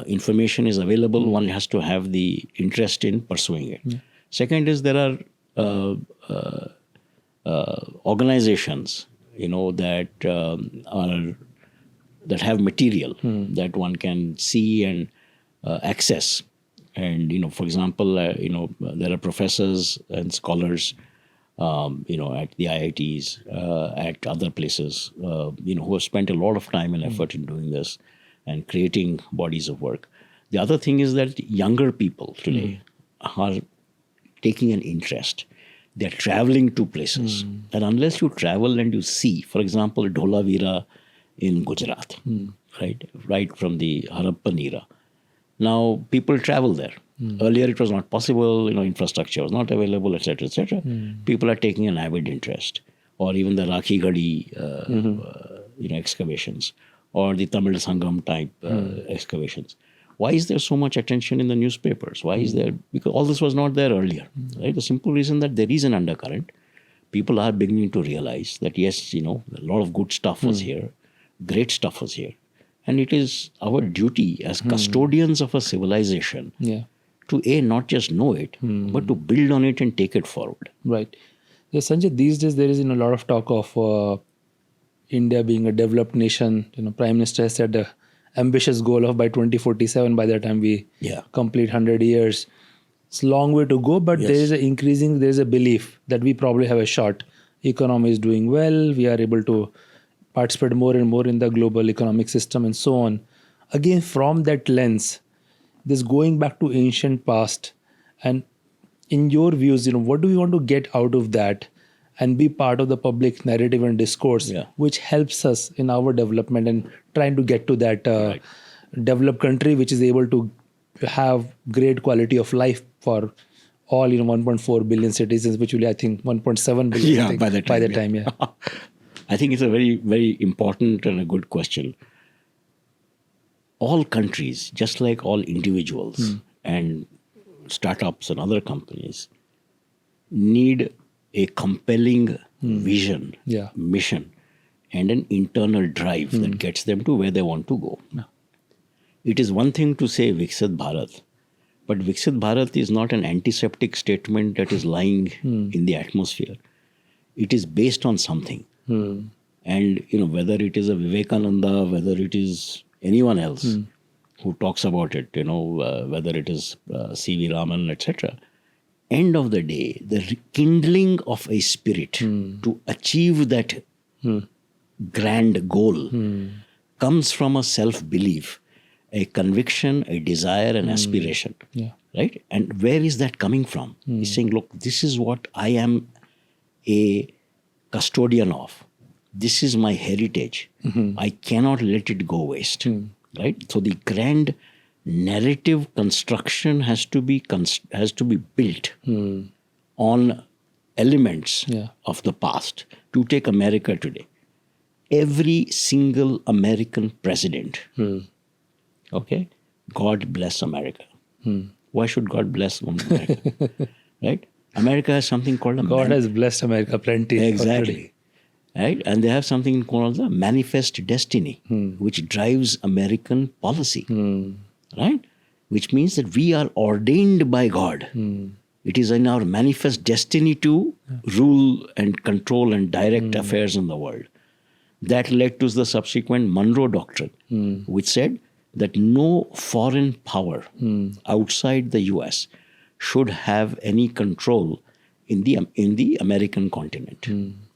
information is available. One has to have the interest in pursuing it. Second is, there are organizations that have material that one can see and access. And for example, there are professors and scholars, at the IITs, at other places, who have spent a lot of time and effort in doing this and creating bodies of work. The other thing is that younger people today are taking an interest. They're traveling to places. And unless you travel and you see, for example, Dholavira in Gujarat, right from the Harappan era. Now, people travel there. Earlier, it was not possible, infrastructure was not available, etc., etc. People are taking an avid interest. Or even the Rakhi Gadi, excavations, or the Tamil Sangam type excavations. Why is there so much attention in the newspapers? Why is there? Because all this was not there earlier. Right? The simple reason that there is an undercurrent. People are beginning to realize that yes, a lot of good stuff was here, great stuff was here, and it is our duty as custodians of a civilization to not just know it, but to build on it and take it forward. Right. Yeah, Sanjay, these days there is a lot of talk of India being a developed nation. Prime Minister has set a ambitious goal of by 2047, by the time we complete 100 years. It's a long way to go, but there is a belief that we probably have a shot. Economy is doing well. We are able to participate more and more in the global economic system and so on. Again, from that lens, this going back to ancient past, and in your views, what do we want to get out of that and be part of the public narrative and discourse, which helps us in our development and trying to get to that developed country, which is able to have great quality of life for all 1.4 billion citizens, which will be, I think, 1.7 billion by the time. I think it's a very, very important and a good question. All countries, just like all individuals and startups and other companies, need a compelling vision, mission, and an internal drive that gets them to where they want to go. It is one thing to say Viksit Bharat, but Viksit Bharat is not an antiseptic statement that is lying in the atmosphere. It is based on something. And, whether it is a Vivekananda, whether it is anyone else who talks about it, whether it is C.V. Raman, etc., end of the day, the rekindling of a spirit to achieve that grand goal comes from a self-belief, a conviction, a desire, an aspiration. Right? And where is that coming from? He's saying, look, this is what I am a custodian of. This is my heritage. I cannot let it go waste. Right? So the grand narrative construction has to be built on elements of the past. To take America today, every single American president, God bless America, Why should God bless one America? Right? America has something called a God has blessed America plenty. Exactly. Already. Right? And they have something called the manifest destiny, which drives American policy. Right? Which means that we are ordained by God. It is in our manifest destiny to rule and control and direct affairs in the world. That led to the subsequent Monroe Doctrine, which said that no foreign power outside the US should have any control in the American continent.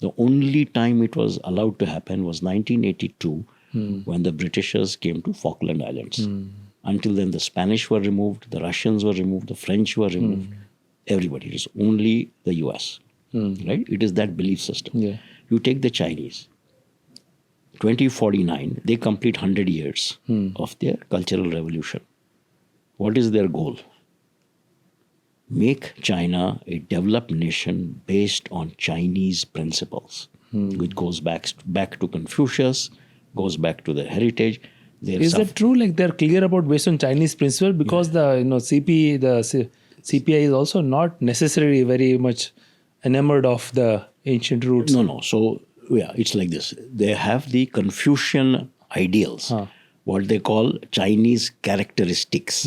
The only time it was allowed to happen was 1982, when the Britishers came to Falkland Islands. Until then, the Spanish were removed, the Russians were removed, the French were removed. Everybody. It is only the US. Right? It is that belief system. Yeah. You take the Chinese. 2049, they complete 100 years of their cultural revolution. What is their goal? Make China a developed nation based on Chinese principles, which goes back to Confucius, goes back to their heritage. Is that true? Like they're clear about based on Chinese principle, because the CPI is also not necessarily very much enamored of the ancient roots. No. So yeah, it's like this. They have the Confucian ideals, what they call Chinese characteristics.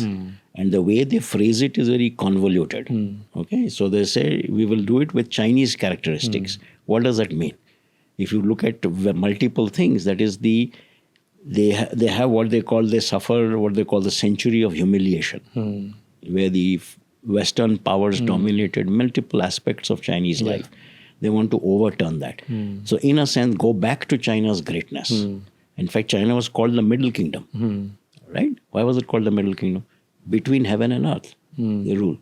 And the way they phrase it is very convoluted. Okay, so they say we will do it with Chinese characteristics. What does that mean? If you look at multiple things, that is they have what they suffer what they call the century of humiliation, where the Western powers dominated multiple aspects of Chinese life. They want to overturn that. So in a sense, go back to China's greatness. In fact, China was called the Middle Kingdom. Right? Why was it called the Middle Kingdom? Between heaven and earth, they rule.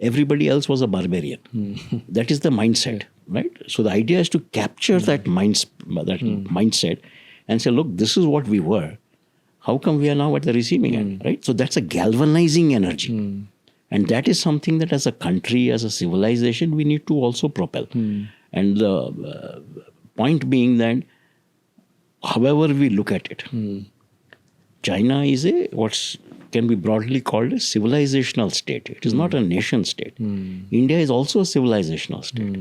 Everybody else was a barbarian. That is the mindset. Right? So the idea is to capture that mindset and say, look, this is what we were. How come we are now at the receiving end? Right? So that's a galvanizing energy. And that is something that as a country, as a civilization, we need to also propel. And the point being that however we look at it, China is what can be broadly called a civilizational state. It is not a nation state. India is also a civilizational state.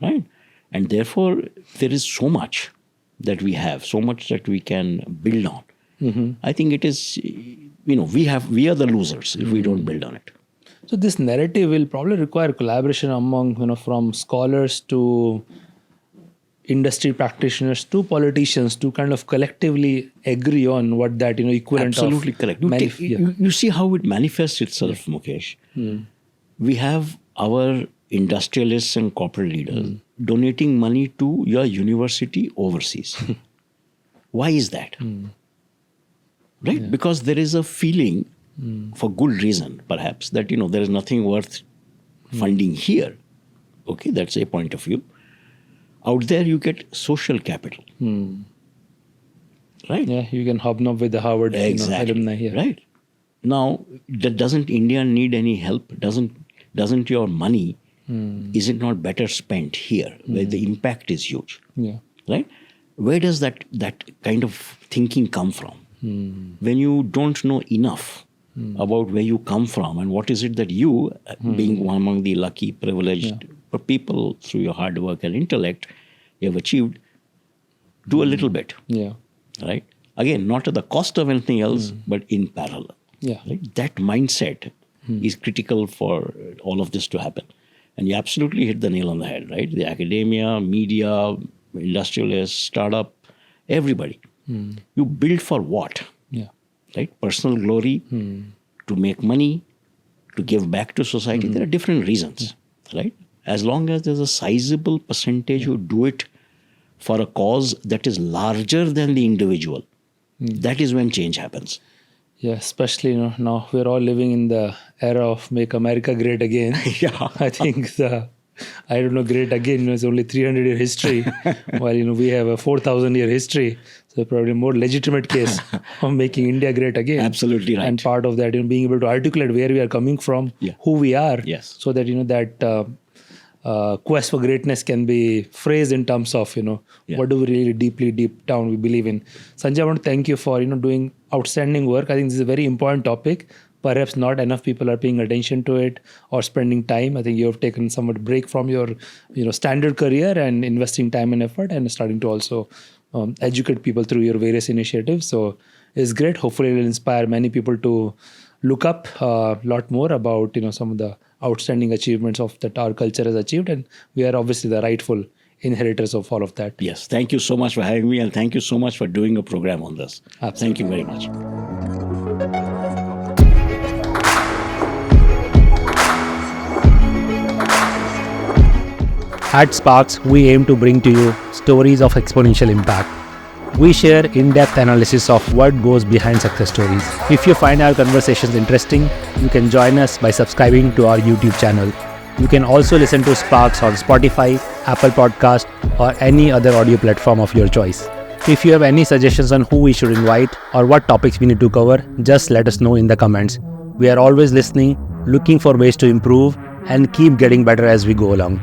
Right? And therefore, there is so much that we have, so much that we can build on. I think it is, we are the losers if we don't build on it. So this narrative will probably require collaboration among, from scholars to industry practitioners to politicians to kind of collectively agree on what that, equivalent Absolutely of... correct. You see how it manifests itself, Mukesh. We have our industrialists and corporate leaders donating money to your university overseas. Why is that? Right? Because there is a feeling, for good reason perhaps, that there is nothing worth funding here. Okay, that's a point of view. Out there you get social capital. Right? Yeah, you can hobnob with the Harvard alumni here. Right. Now, doesn't India need any help? Doesn't your money, is it not better spent here, where the impact is huge? Yeah. Right? Where does that kind of thinking come from? When you don't know enough about where you come from and what is it that you, being one among the lucky, privileged people through your hard work and intellect, you have achieved, do a little bit. Yeah. Right? Again, not at the cost of anything else, but in parallel. Yeah. Right? That mindset is critical for all of this to happen. And you absolutely hit the nail on the head, right? The academia, media, industrialists, startup, everybody. You build for what? Yeah. Right? Personal glory, to make money, to give back to society. There are different reasons, right? As long as there's a sizable percentage who do it for a cause that is larger than the individual, that is when change happens. Yeah, especially now we're all living in the era of Make America Great Again. I think great again, it's only 300-year history, while we have a 4,000-year history. So probably more legitimate case of making India great again. Absolutely right. And part of that, being able to articulate where we are coming from, who we are, so that that quest for greatness can be phrased in terms of what do we really deep down we believe in. Sanjay, I want to thank you for doing outstanding work. I think this is a very important topic, perhaps not enough people are paying attention to it or spending time. I think you have taken somewhat break from your standard career and investing time and effort and starting to also educate people through your various initiatives. So it's great. Hopefully it will inspire many people to look up a lot more about some of the outstanding achievements of that our culture has achieved, and we are obviously the rightful inheritors of all of that. Yes, thank you so much for having me, and thank you so much for doing a program on this. Absolutely. Thank you very much. At SparX, we aim to bring to you stories of exponential impact. We share in-depth analysis of what goes behind success stories. If you find our conversations interesting, you can join us by subscribing to our YouTube channel. You can also listen to SparX on Spotify, Apple Podcast, or any other audio platform of your choice. If you have any suggestions on who we should invite or what topics we need to cover, just let us know in the comments. We are always listening, looking for ways to improve, and keep getting better as we go along.